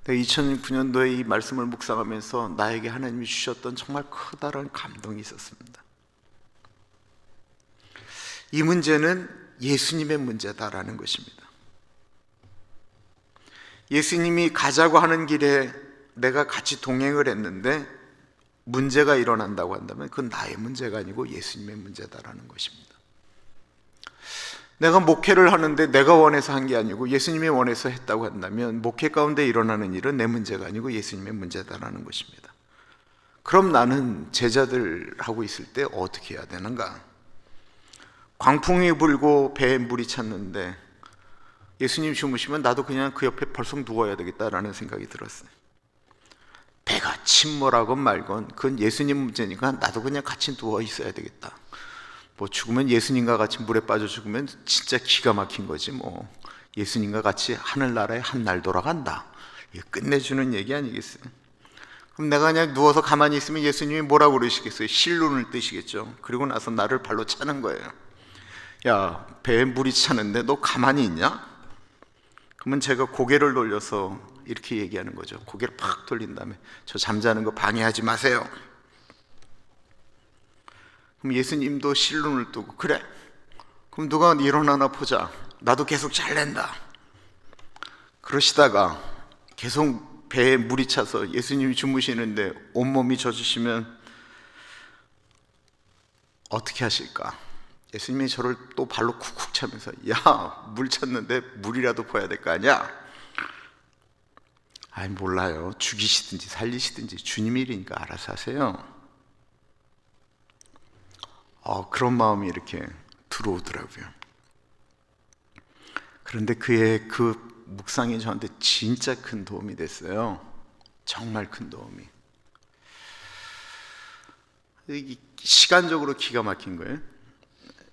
내가 2009년도에 이 말씀을 묵상하면서 나에게 하나님이 주셨던 정말 커다란 감동이 있었습니다. 이 문제는 예수님의 문제다라는 것입니다. 예수님이 가자고 하는 길에 내가 같이 동행을 했는데 문제가 일어난다고 한다면 그건 나의 문제가 아니고 예수님의 문제다라는 것입니다. 내가 목회를 하는데 내가 원해서 한 게 아니고 예수님이 원해서 했다고 한다면 목회 가운데 일어나는 일은 내 문제가 아니고 예수님의 문제다라는 것입니다. 그럼 나는 제자들하고 있을 때 어떻게 해야 되는가? 광풍이 불고 배에 물이 찼는데 예수님 주무시면 나도 그냥 그 옆에 벌썩 누워야 되겠다라는 생각이 들었어요. 배가 침몰하건 말건 그건 예수님 문제니까 나도 그냥 같이 누워 있어야 되겠다. 뭐 죽으면 예수님과 같이 물에 빠져 죽으면 진짜 기가 막힌 거지 뭐. 예수님과 같이 하늘나라에 한 날 돌아간다. 이게 끝내주는 얘기 아니겠어요? 그럼 내가 그냥 누워서 가만히 있으면 예수님이 뭐라고 그러시겠어요? 실눈을 뜨시겠죠. 그리고 나서 나를 발로 차는 거예요. 야, 배에 물이 차는데 너 가만히 있냐? 그러면 제가 고개를 돌려서 이렇게 얘기하는 거죠. 고개를 팍 돌린 다음에 저 잠자는 거 방해하지 마세요. 그럼 예수님도 실눈을 뜨고 그래? 그럼 누가 일어나나 보자. 나도 계속 잘낸다. 그러시다가 계속 배에 물이 차서 예수님이 주무시는데 온몸이 젖으시면 어떻게 하실까? 예수님이 저를 또 발로 쿡쿡 차면서 야, 물 찼는데 물이라도 부어야 될 거 아니야? 아이 몰라요. 죽이시든지 살리시든지 주님 일이니까 알아서 하세요. 그런 마음이 이렇게 들어오더라고요. 그런데 그의 그 묵상이 저한테 진짜 큰 도움이 됐어요. 정말 큰 도움이. 시간적으로 기가 막힌 거예요.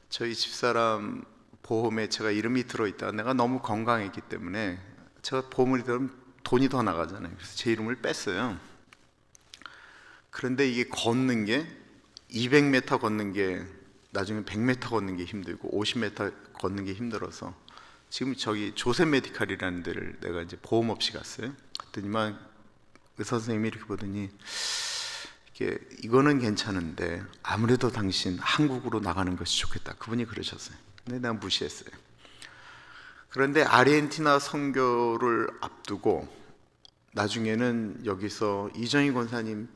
저희 집사람 보험에 제가 이름이 들어있다. 내가 너무 건강했기 때문에 제가 보험을 들으면 돈이 더 나가잖아요. 그래서 제 이름을 뺐어요. 그런데 이게 걷는 게 200m 걷는 게 나중에 100m 걷는 게 힘들고 50m 걷는 게 힘들어서 지금 저기 조셉 메디칼이라는 데를 내가 이제 보험 없이 갔어요. 그랬더니만 의사 선생님이 이렇게 보더니 이거는 괜찮은데 아무래도 당신 한국으로 나가는 것이 좋겠다. 그분이 그러셨어요. 근데 내가 무시했어요. 그런데 아르헨티나 선교를 앞두고 나중에는 여기서 이정희 권사님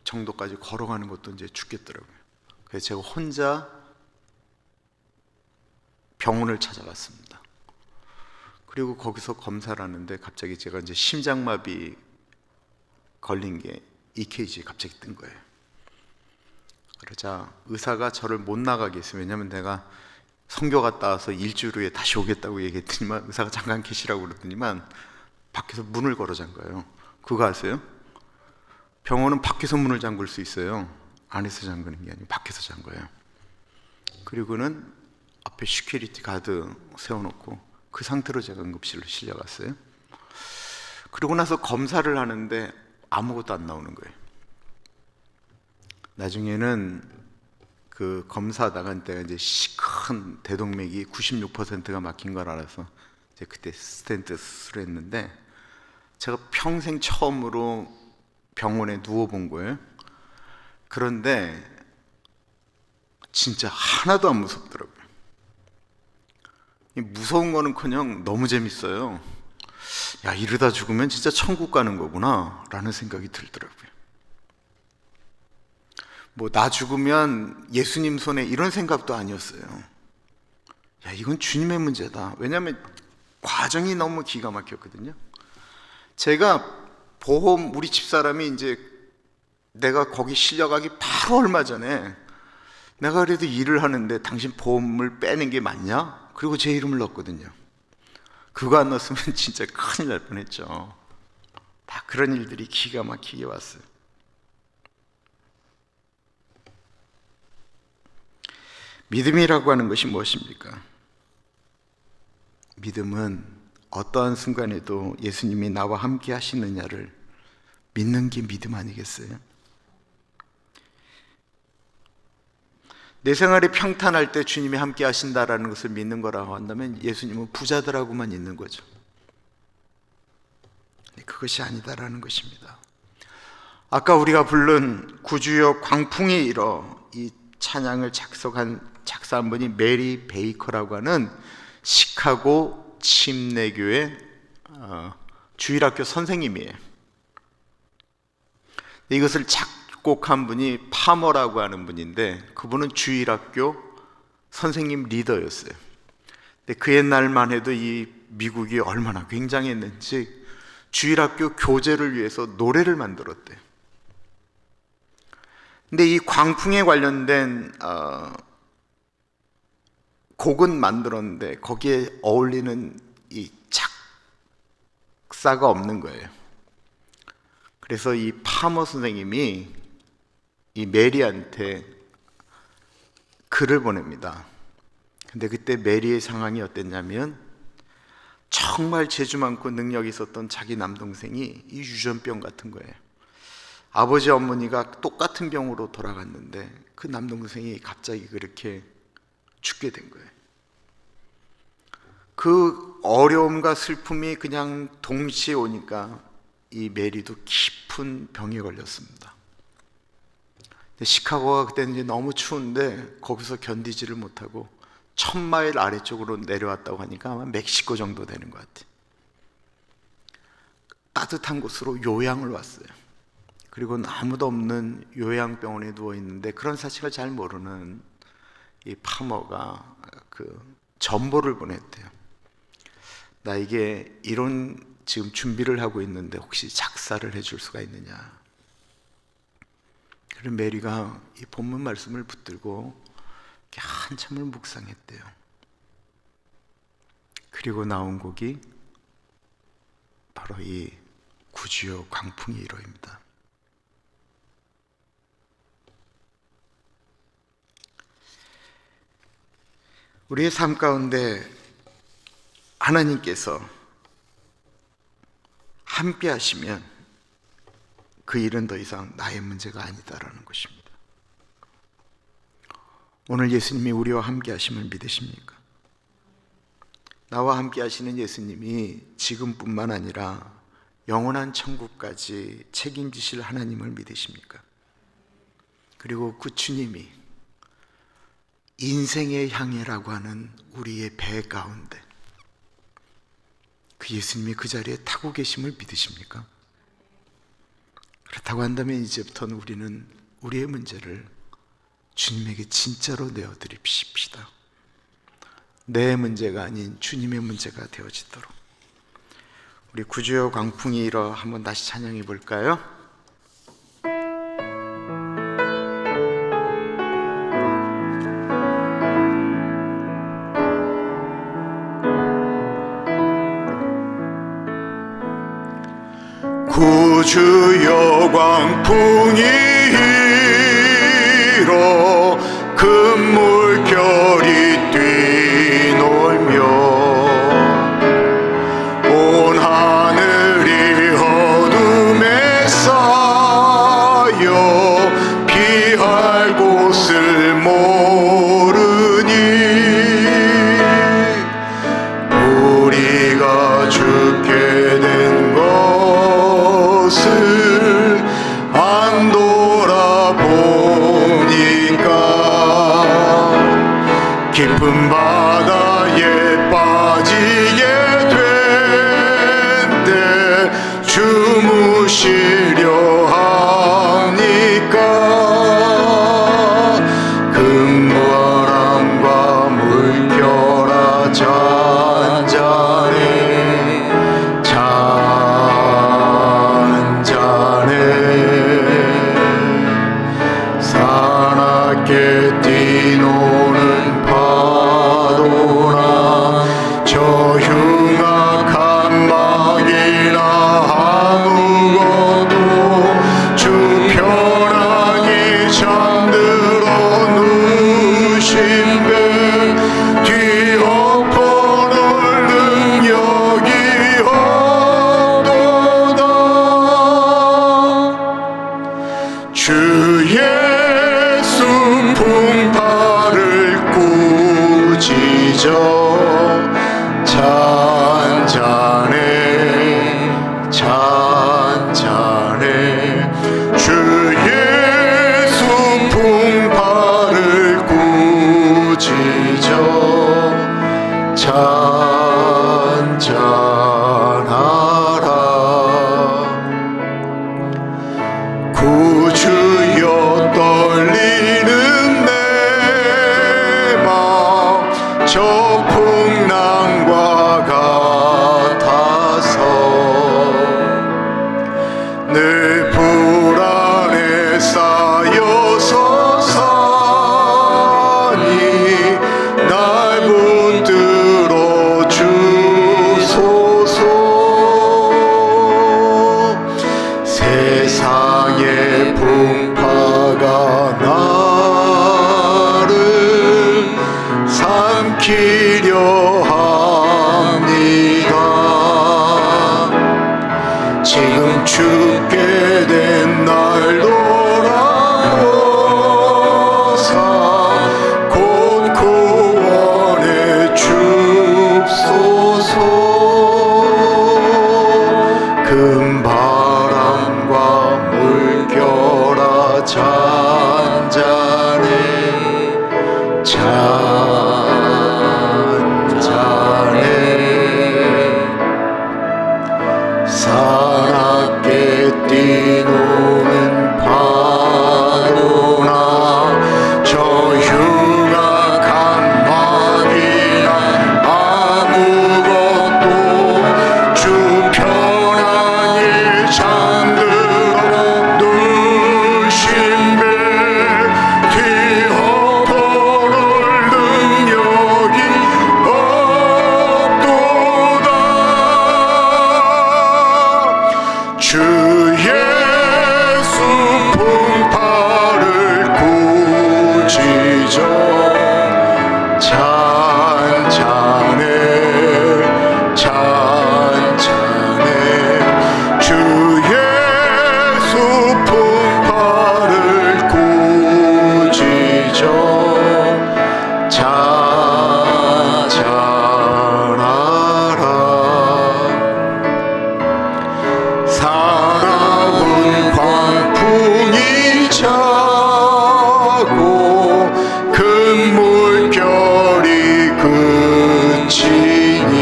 정도까지 걸어가는 것도 이제 죽겠더라고요. 그래서 제가 혼자 병원을 찾아갔습니다. 그리고 거기서 검사를 하는데 갑자기 제가 이제 심장마비 걸린 게 EKG에 갑자기 뜬 거예요. 그러자 의사가 저를 못 나가게 했어요. 왜냐하면 내가 선교 갔다 와서 일주일 후에 다시 오겠다고 얘기했더니만 의사가 잠깐 계시라고 그러더니만 밖에서 문을 걸어 잠가요. 그거 아세요? 병원은 밖에서 문을 잠글 수 있어요. 안에서 잠그는 게 아니고 밖에서 잠가요. 그리고는 앞에 시큐리티 가드 세워놓고 그 상태로 제가 응급실로 실려갔어요. 그러고 나서 검사를 하는데 아무것도 안 나오는 거예요. 나중에는 그 검사하다가 내가 이제 큰 대동맥이 96%가 막힌 걸 알아서 이제 그때 스텐트 수술을 했는데 제가 평생 처음으로 병원에 누워본 거예요. 그런데 진짜 하나도 안 무섭더라고요. 무서운 거는커녕 너무 재밌어요. 야, 이러다 죽으면 진짜 천국 가는 거구나 라는 생각이 들더라고요. 뭐 나 죽으면 예수님 손에 이런 생각도 아니었어요. 야, 이건 주님의 문제다. 왜냐하면 과정이 너무 기가 막혔거든요. 제가 보험, 우리 집사람이 이제 내가 거기 실려가기 바로 얼마 전에 내가 그래도 일을 하는데 당신 보험을 빼는 게 맞냐? 그리고 제 이름을 넣었거든요. 그거 안 넣었으면 진짜 큰일 날 뻔했죠. 다 그런 일들이 기가 막히게 왔어요. 믿음이라고 하는 것이 무엇입니까? 믿음은 어떠한 순간에도 예수님이 나와 함께 하시느냐를 믿는 게 믿음 아니겠어요? 내 생활이 평탄할 때 주님이 함께 하신다라는 것을 믿는 거라고 한다면 예수님은 부자들하고만 있는 거죠. 그것이 아니다라는 것입니다. 아까 우리가 부른 구주여 광풍이 일어, 이 찬양을 작사한 분이 메리 베이커라고 하는 시카고 침례교회 주일학교 선생님이에요. 이것을 작곡한 분이 파머라고 하는 분인데, 그분은 주일학교 선생님 리더였어요. 근데 그 옛날만 해도 이 미국이 얼마나 굉장했는지 주일학교 교재를 위해서 노래를 만들었대요. 근데 이 광풍에 관련된 곡은 만들었는데 거기에 어울리는 이 작사가 없는 거예요. 그래서 이 파머 선생님이 이 메리한테 글을 보냅니다. 근데 그때 메리의 상황이 어땠냐면 정말 재주 많고 능력이 있었던 자기 남동생이 이 유전병 같은 거예요. 아버지 어머니가 똑같은 병으로 돌아갔는데 그 남동생이 갑자기 그렇게 죽게 된 거예요. 그 어려움과 슬픔이 그냥 동시에 오니까 이 메리도 깊은 병에 걸렸습니다. 시카고가 그때는 이제 너무 추운데 거기서 견디지를 못하고 1000마일 아래쪽으로 내려왔다고 하니까 아마 멕시코 정도 되는 것 같아요. 따뜻한 곳으로 요양을 왔어요. 그리고 아무도 없는 요양병원에 누워 있는데 그런 사실을 잘 모르는 이 파머가 그 전보를 보냈대요. 나에게 이런 지금 준비를 하고 있는데 혹시 작사를 해줄 수가 있느냐. 그런 메리가 이 본문 말씀을 붙들고 한참을 묵상했대요. 그리고 나온 곡이 바로 이 구주여 광풍이 일어입니다. 우리의 삶 가운데 하나님께서 함께 하시면 그 일은 더 이상 나의 문제가 아니다라는 것입니다. 오늘 예수님이 우리와 함께 하심을 믿으십니까? 나와 함께 하시는 예수님이 지금뿐만 아니라 영원한 천국까지 책임지실 하나님을 믿으십니까? 그리고 그 주님이 인생의 향해라고 하는 우리의 배 가운데 그 예수님이 그 자리에 타고 계심을 믿으십니까? 그렇다고 한다면 이제부터는 우리는 우리의 문제를 주님에게 진짜로 내어드립시다. 내 문제가 아닌 주님의 문제가 되어지도록. 우리 구주여 광풍이 일어 한번 다시 찬양해 볼까요? 구주여 광풍이 일어 큰 물결이 뛰놀며 온 하늘이 어둠에 쌓여 피할 곳을 모르니 우리가 죽게 된 것 구주여 떨리는 내 마음 저 풍랑과 같아서 늘 불안에 쌓여서 사니 날 붙들어 주소서. 세상의 풍파가 나를 삼키려 합니다. 지금 죽게 된 날 돌아보사 곧 구원해 줍소서. 큰 바람과 물결아 잔잔해 사납게 뛰노는 파도나 저 흉악한 마귀나 아무것도 주 편안히 잠들어 누신 배 뒤엎어놓을 능력이 없도다. 주 예수 풍파를 꾸짖어 잔잔해 주 예수 풍파를 꾸짖어 잔잔하라. 사나운 광풍이 차고 큰 물결이 그치니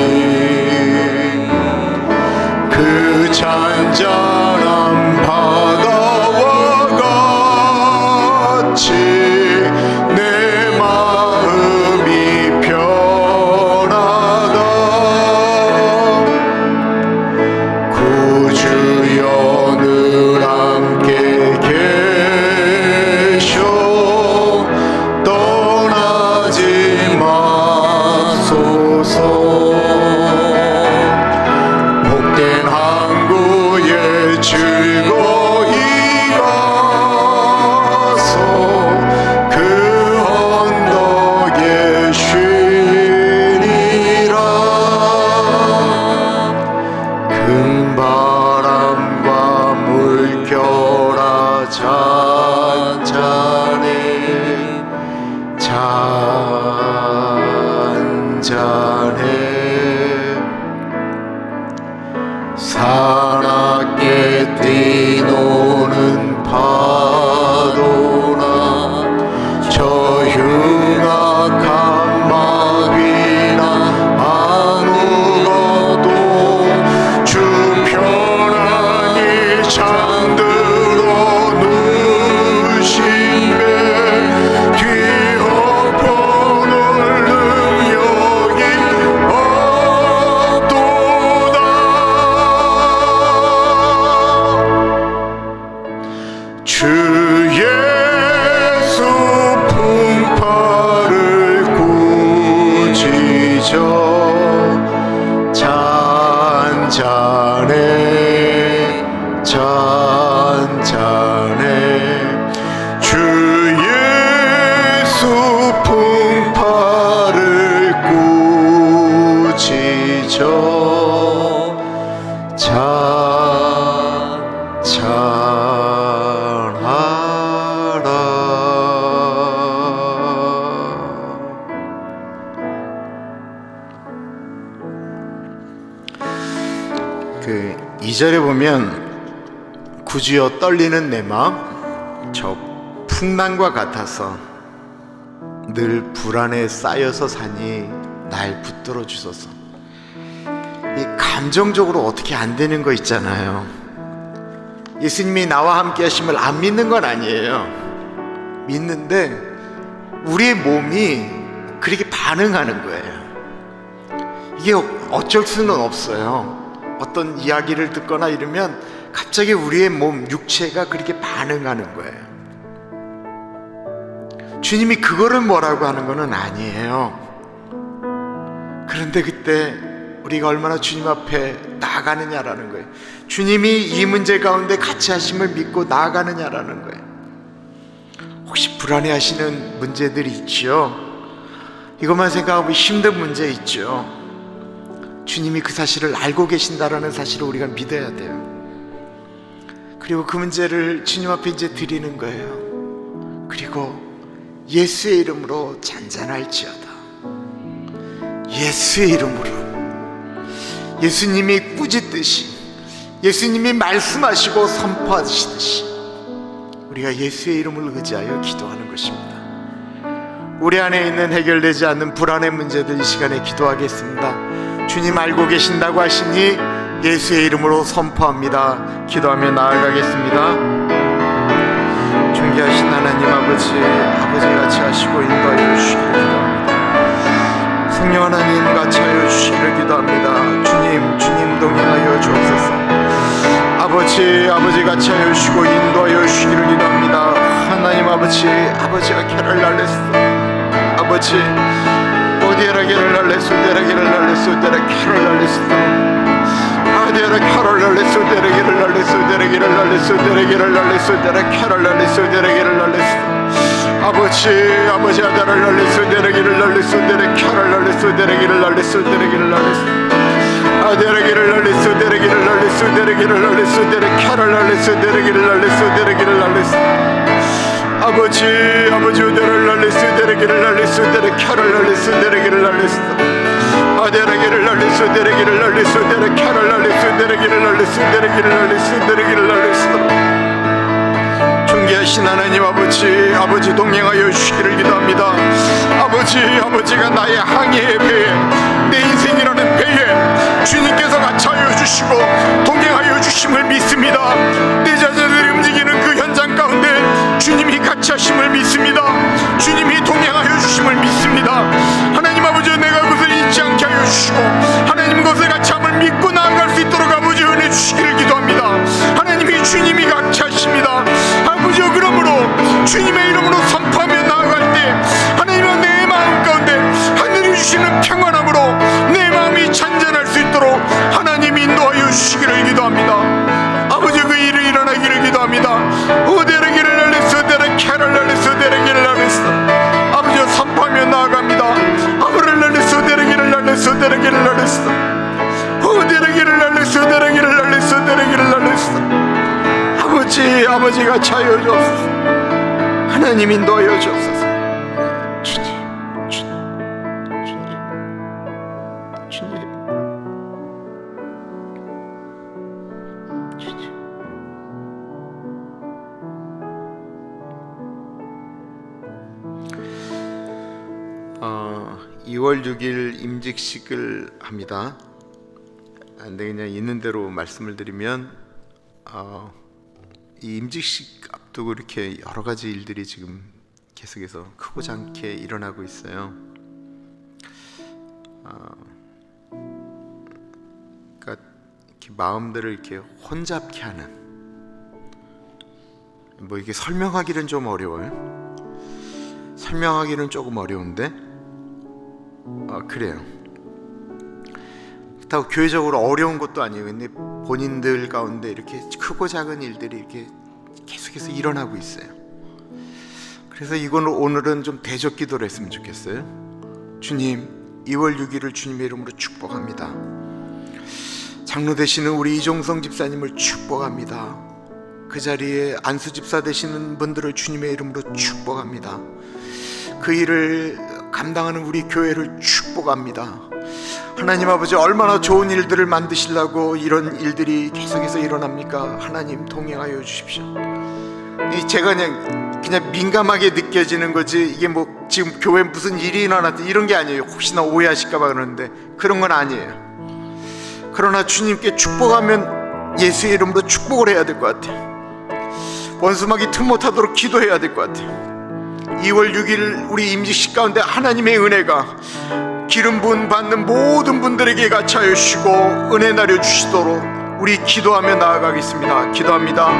그 잔잔한 바다와 같이 내 마음이 편하다. 구주여 늘 함께 계셔 떠나지 마소서. 복된 항구에 즐거이 가서 그 언덕에 쉬리라. 큰 바람과 물결아 잔잔해 사납게 뛰노는 파도나 저 흉악한 마귀나 아무것도 주 편안히 잠들어 누신 배 뒤엎어놓을 능력이 주시죠. 그 2절에 보면 구주여 떨리는 내 마음 저 풍랑과 같아서 늘 불안에 쌓여서 사니 날 붙들어 주소서. 이 감정적으로 어떻게 안 되는 거 있잖아요. 예수님이 나와 함께 하심을 안 믿는 건 아니에요. 믿는데 우리의 몸이 그렇게 반응하는 거예요. 이게 어쩔 수는 없어요. 어떤 이야기를 듣거나 이러면 갑자기 우리의 몸, 육체가 그렇게 반응하는 거예요. 주님이 그거를 뭐라고 하는 건 아니에요. 그런데 그때 우리가 얼마나 주님 앞에 나아가느냐라는 거예요. 주님이 이 문제 가운데 같이 하심을 믿고 나아가느냐라는 거예요. 혹시 불안해하시는 문제들이 있죠? 이것만 생각하고 힘든 문제 있죠? 주님이 그 사실을 알고 계신다라는 사실을 우리가 믿어야 돼요. 그리고 그 문제를 주님 앞에 이제 드리는 거예요. 그리고 예수의 이름으로 잔잔할지어다. 예수의 이름으로, 예수님이 꾸짖듯이, 예수님이 말씀하시고 선포하시듯이 우리가 예수의 이름을 의지하여 기도하는 것입니다. 우리 안에 있는 해결되지 않는 불안의 문제들 이 시간에 기도하겠습니다. 주님 알고 계신다고 하시니 예수의 이름으로 선포합니다. 기도하며 나아가겠습니다. 존귀하신 하나님 아버지, 아버지같이 하시고 인도하여 주시기를 기도합니다. 성령 하나님 같이 하여 주시기를 기도합니다. 주님 동행하여 주옵소서. 아버지 같이 하여 주시고 인도하여 주시기를 기도합니다. 하나님 아버지가 캐를 날렸어. 아버지 어디에라 캐를 날렸어. 데라 캐를 날렸어. 아디에라 캐를 날렸어. 데라 캐를 날렸어. 데라 캐를 날렸어. 데라 캐를 날렸어. 데라 캐를 날렸어. 데라 캐를 날렸어. 아버지 아들을 날렸어. 데라 캐를 날렸어. 데라 캐를 날렸어. 데라 캐를 날렸어. 데라 캐를 날렸어. 아데라기를 날렸어. 데라기를 날렸어. 데라기를 날렸어. 데라 캐를 날렸어. 데라기를 날렸어. 데라기를 날렸어. 아버지 어디를 날렸어. 데라기를 날렸어. 데라 캐를 날렸어. 데라기를 날렸어. 아데라기를 날렸어. 데라기를 날렸어. 데라 캐를 날렸어. 데라기를 날렸어. 데라기를 날렸어. 데라기를 날렸어. 존귀하신 하나님 아버지 동행하여 주시기를 기도합니다. 아버지가 나의 항해의 배에, 내 인생이라는 배에 주님께서 같이 하여 주시고 동행하여 주심을 믿습니다. 내 자녀들이 움직이는 그 현장 가운데 주님이 같이 하심을 믿습니다. 주님이 동행하여 주심을 믿습니다. 하나님 아버지, 내가 그것을 잊지 않게 하여 주시고 하나님 것을 같이 함을 믿고 나아갈 수 있도록 아버지 은혜 주시기를 기도합니다. 하나님이 주님이 같이 하십니다. 아버지여, 그러므로 주님의 이름으로 선포하며 나아갈 때 하나님은 내 마음 가운데 하늘이 주시는 평안함으로 내 마음이 잔잔할 수 있도록 하나님 인도하여 주시기를 기도합니다. 아버지, 그 일을 일어나기를 기도합니다. 오데르기를 날렸어. 데르 캐를 날렸어. 데르기를 날렸어. 아버지여, 선포하며 나아갑니다. 아버를 날렸어. 데르기를 날렸어. 데르기를 날렸어. 오데르기를 날렸어. 데르기를 날렸어. 데르기를 날렸어. 아버지가 차여 주옵소서. 하나님 인도하여 주옵소서. 주님 2월 6일 임직식을 합니다. 근데 그냥 있는 대로 말씀을 드리면 이 임직식 앞두고 이렇게 여러 가지 일들이 지금 계속해서 크고 작게 일어나고 있어요. 그러니까 이렇게 마음들을 이렇게 혼잡케 하는, 뭐 이게 설명하기는 좀 어려워요. 설명하기는 조금 어려운데 그래요. 그렇다고 교회적으로 어려운 것도 아니에요. 근데 본인들 가운데 이렇게 크고 작은 일들이 이렇게 계속해서 일어나고 있어요. 그래서 이건 오늘은 좀 대적 기도를 했으면 좋겠어요. 주님, 2월 6일을 주님의 이름으로 축복합니다. 장로 되시는 우리 이종성 집사님을 축복합니다. 그 자리에 안수 집사 되시는 분들을 주님의 이름으로 축복합니다. 그 일을 감당하는 우리 교회를 축복합니다. 하나님 아버지, 얼마나 좋은 일들을 만드시려고 이런 일들이 계속해서 일어납니까? 하나님 동행하여 주십시오. 제가 그냥 민감하게 느껴지는 거지, 이게 뭐 지금 교회에 무슨 일이 일어났다 이런 게 아니에요. 혹시나 오해하실까 봐 그러는데 그런 건 아니에요. 그러나 주님께 축복하면 예수의 이름으로 축복을 해야 될 것 같아요. 원수막이 틈 못하도록 기도해야 될 것 같아요. 2월 6일 우리 임직식 가운데 하나님의 은혜가 기름 부음 받는 모든 분들에게 같이 하여 주시고 은혜 나려 주시도록 우리 기도하며 나아가겠습니다. 기도합니다.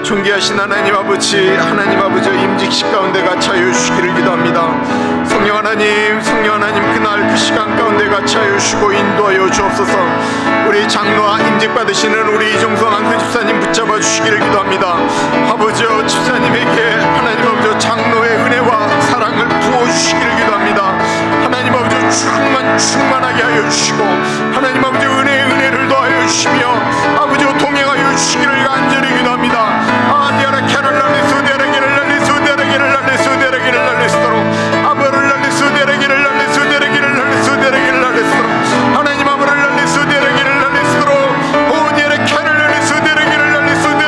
존귀하신 하나님 아버지 임직식 가운데 같이 하여 주시기를 기도합니다. 성령 하나님 그날 그 시간 가운데 같이 하여 주시고 인도하여 주옵소서. 우리 장로와 임직 받으시는 우리 이종성 안수 집사님 붙잡아 주시기를 기도합니다. 아버지여, 집사님에게 하나님 아버지 장로의 은혜와 사랑을 부어 주시기를 기도합니다. 하나님 아버지 충만하게 하여 주시고 하나님 아버지 은혜를 더하여 주시며 아버지 동행하여 주시기를 간절히 기도합니다. 아디아라 캐럴랄리스 데레기를 날리스도록 아버를 날리스 데레기를 날리스도록 하나님 아버를 날리스 데레기를 날리스도록 오디아라 캐럴랄리스 데레기를 날리스도록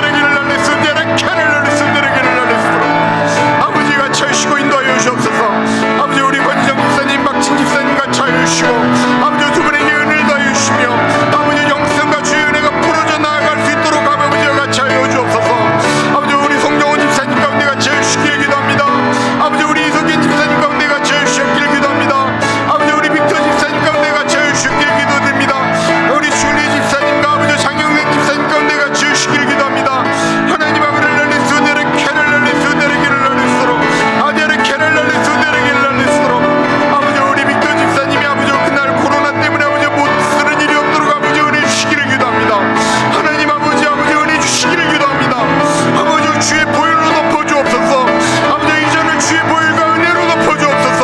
아버지 같이 하시고 인도하여 주옵소서. 아버지 우리 권지정 집사님, 박진 집사님 같이 하여 주시고 아버지 두 분에게 은혜를 더하여 주시며 아버지 영성과 주의 은혜가 부러져 나아갈 수 있도록 아버지와 같이 하여 주옵소서. 아버지 우리 송정원 집사님 가운데 같이 하여 주시기를 기도합니다. 아버지 우리 이석현 집사님 가운데 같이 하여 주시기를 기도합니다. 아버지 우리 빅터 집사님 가운데 같이 하여 주시기를 기도드립니다. 우리 줄리 집사님과 아버지 장영생 집사님 가운데 같이 하여 주시기를 기도합니다. 하나님 아버지를 날리수데를 캐를 날리수데르기를 날리수도록 아디아를 캐를 날리수데르기를 날리수도록 아버지 우리 빅터 집사님이 아버지 그날 코로나 때문에 아버지 못 쓰는 일이 없도록 아버지 은혜 주시기를 기도합니다. 하나님 아버지 은혜 주시기를 기도합니다. 아버지 주의 보혈로 덮어주옵소서. 아버지 이전을 주의 보혈과 은혜로 덮어주옵소서.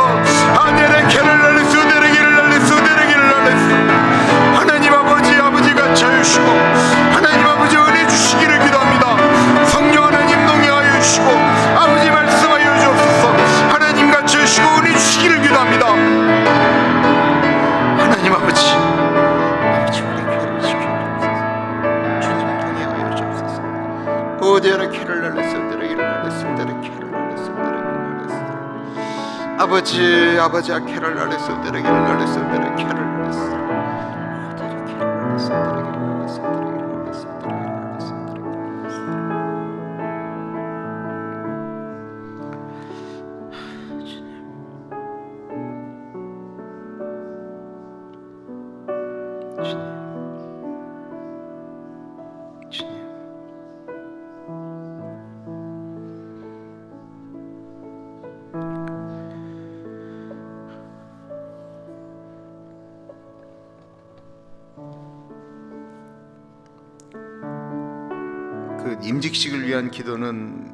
아디아를 캐를 날리수데르기를 날리수도록 하나님 아버지 같이 하여 주시고 하나님 아버지 은혜 주시기를 기도합니다. 성령 하나님 동행하여 주시고 아버지 말씀하여 주옵소서. 하나님 같이 하시고 은혜 주시기를 기도합니다. 하나님 아버지 우리 교회를 지켜주옵소서. 주님 동행하여 주옵소서. 오디아라 캐를 날리수데르기를 날리수도록 아버지 캐를 날리수데르기를 날리수도록 캐를 날리수도록 그 임직식을 위한 기도는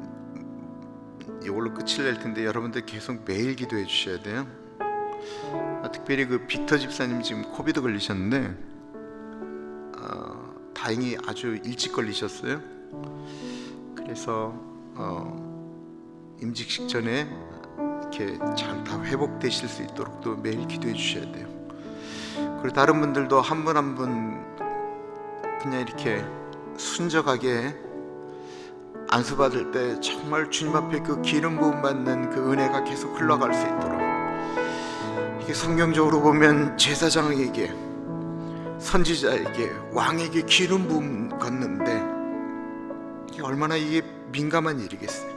이걸로 끝을 낼 텐데 여러분들 계속 매일 기도해 주셔야 돼요. 특별히 그 빅터 집사님 지금 코비드 걸리셨는데 다행히 아주 일찍 걸리셨어요. 그래서 임직식 전에 이렇게 잘 다 회복되실 수 있도록 또 매일 기도해 주셔야 돼요. 그리고 다른 분들도 한 분 한 분 그냥 이렇게 순적하게 안수받을 때 정말 주님 앞에 그 기름 부음 받는 그 은혜가 계속 흘러갈 수 있도록, 이게 성경적으로 보면 제사장에게, 선지자에게, 왕에게 기름 부음 걷는데 이게 얼마나 이게 민감한 일이겠어요.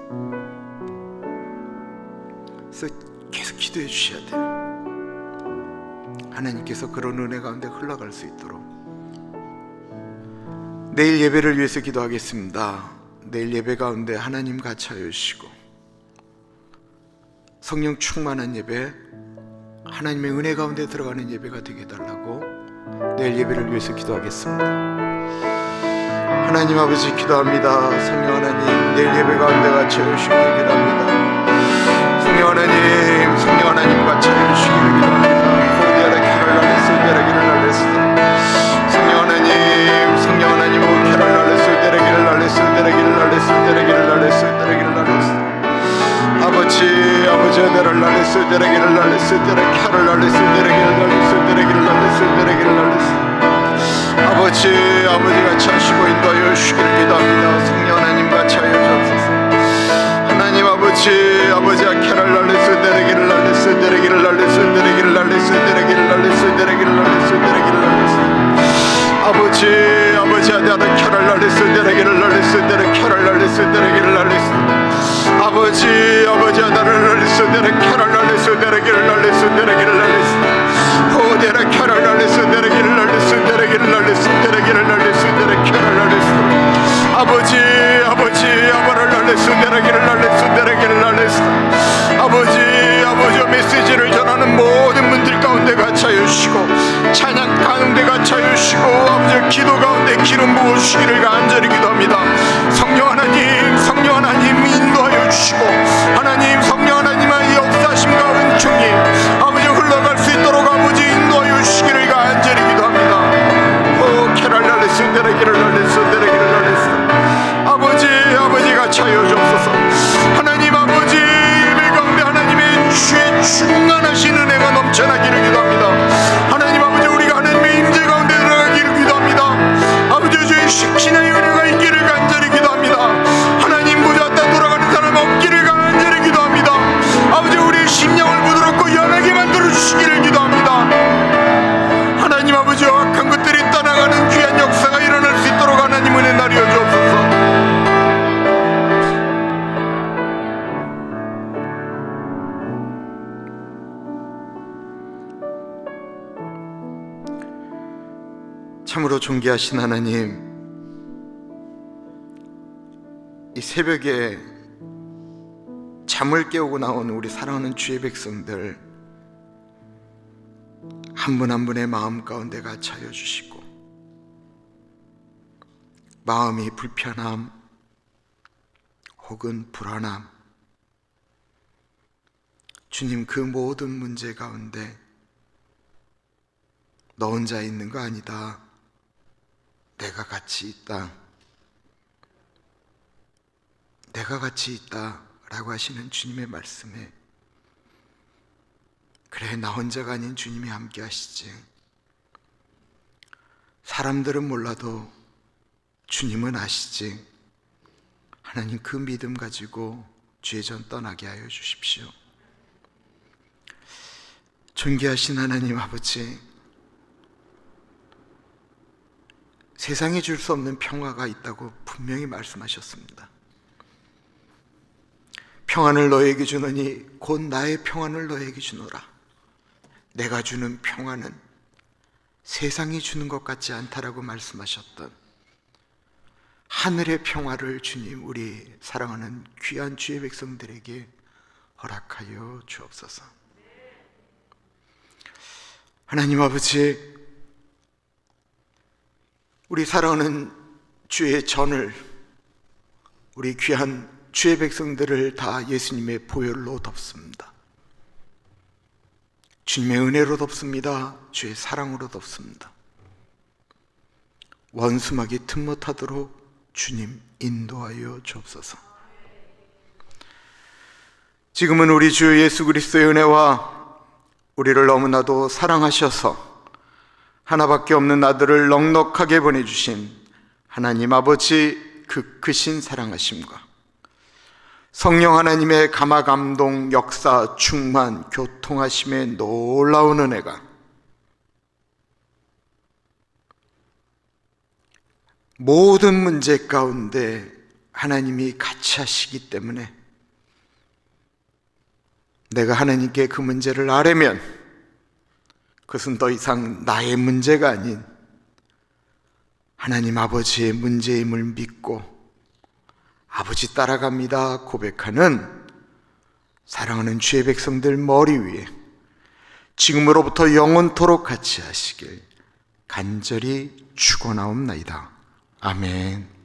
그래서 계속 기도해 주셔야 돼요. 하나님께서 그런 은혜 가운데 흘러갈 수 있도록. 내일 예배를 위해서 기도하겠습니다. 내일 예배 가운데 하나님 같이 하여 주시고 성령 충만한 예배, 하나님의 은혜 가운데 들어가는 예배가 되게 해달라고 내일 예배를 위해서 기도하겠습니다. 하나님 아버지 기도합니다. 성령 하나님, 내일 예배 가운데 같이 하여 주시기를 기도합니다. 성령 하나님 같이 하여 주시기를 기도합니다. 아버지 아들 켜를 날리스 내레기를 날리스 내레 켜를 날리스 내레기를 날리스 아버지 아들을 날리스 내레 켜를 날리스 내레기를 날리스 내레기를 날리스 오 내레 켜를 날리스 내레기를 날리스 내레기를 날리스 내레기를 날리스 내레 켜를 날리스 아버지 아버를 날리스 내레기를 날리스 내레기를 날리스 아버지 메시지를 전하는 모든 분들 가운데 갇혀여 주시고 찬양 가운데 갇혀여 주시고 아버지 기도 가운데 기름 부어주시기를 간절히 기도합니다. 성령 하나님 인도하여 주시고 하나님 성령 하나님의 역사심과 은총이 아버지 흘러갈 수 있도록 아버지 인도하여 주시기를 간절히 기도합니다. 오 케랄랄레스 데레기를 날레스 데레기를 날레스 아버지 갇혀여 주옵소서. 하나님 아버지 예배 가운데 하나님의 주의 충만하신 은혜가 넘쳐나기를 기도합니다. 하나님 아버지 우리가 하나님의 임재 가운데 들어가기를 기도합니다. 아버지 주의 신의 은혜가 있기를 간절히 기도합니다. 하나님 보좌다 돌아가는 사람 없기를 간절히 기도합니다. 아버지 우리의 심령을 부드럽고 연하게 만들어 주시기를 기도합니다. 하나님 아버지 악한 것들이 떠나가는 귀한 역사가 일어날 수 있도록 하나님 은혜 나리여 주옵소서. 참으로 존귀하신 하나님, 이 새벽에 잠을 깨우고 나온 우리 사랑하는 주의 백성들 한 분 한 분의 마음 가운데 갇혀여 주시고 마음이 불편함 혹은 불안함 주님 그 모든 문제 가운데 너 혼자 있는 거 아니다. 내가 같이 있다. 내가 같이 있다 라고 하시는 주님의 말씀에 그래 나 혼자가 아닌 주님이 함께 하시지. 사람들은 몰라도 주님은 아시지. 하나님 그 믿음 가지고 주의 전 떠나게 하여 주십시오. 존귀하신 하나님 아버지, 세상에 줄 수 없는 평화가 있다고 분명히 말씀하셨습니다. 평안을 너에게 주노니 곧 나의 평안을 너에게 주노라. 내가 주는 평안은 세상이 주는 것 같지 않다라고 말씀하셨던 하늘의 평화를 주님 우리 사랑하는 귀한 주의 백성들에게 허락하여 주옵소서. 하나님 아버지, 우리 사랑하는 주의 전을 우리 귀한 주의 백성들을 다 예수님의 보혈로 덮습니다. 주님의 은혜로 덮습니다. 주의 사랑으로 덮습니다. 원수막이 틈 못하도록 주님 인도하여 주옵소서. 지금은 우리 주 예수 그리스도의 은혜와 우리를 너무나도 사랑하셔서 하나밖에 없는 아들을 넉넉하게 보내주신 하나님 아버지 그 크신 사랑하심과 성령 하나님의 감화감동 역사 충만 교통하심의 놀라운 은혜가 모든 문제 가운데 하나님이 같이 하시기 때문에 내가 하나님께 그 문제를 아뢰면 그것은 더 이상 나의 문제가 아닌 하나님 아버지의 문제임을 믿고 아버지 따라갑니다 고백하는 사랑하는 주의 백성들 머리 위에 지금으로부터 영원토록 같이 하시길 간절히 축원하옵나이다. 아멘.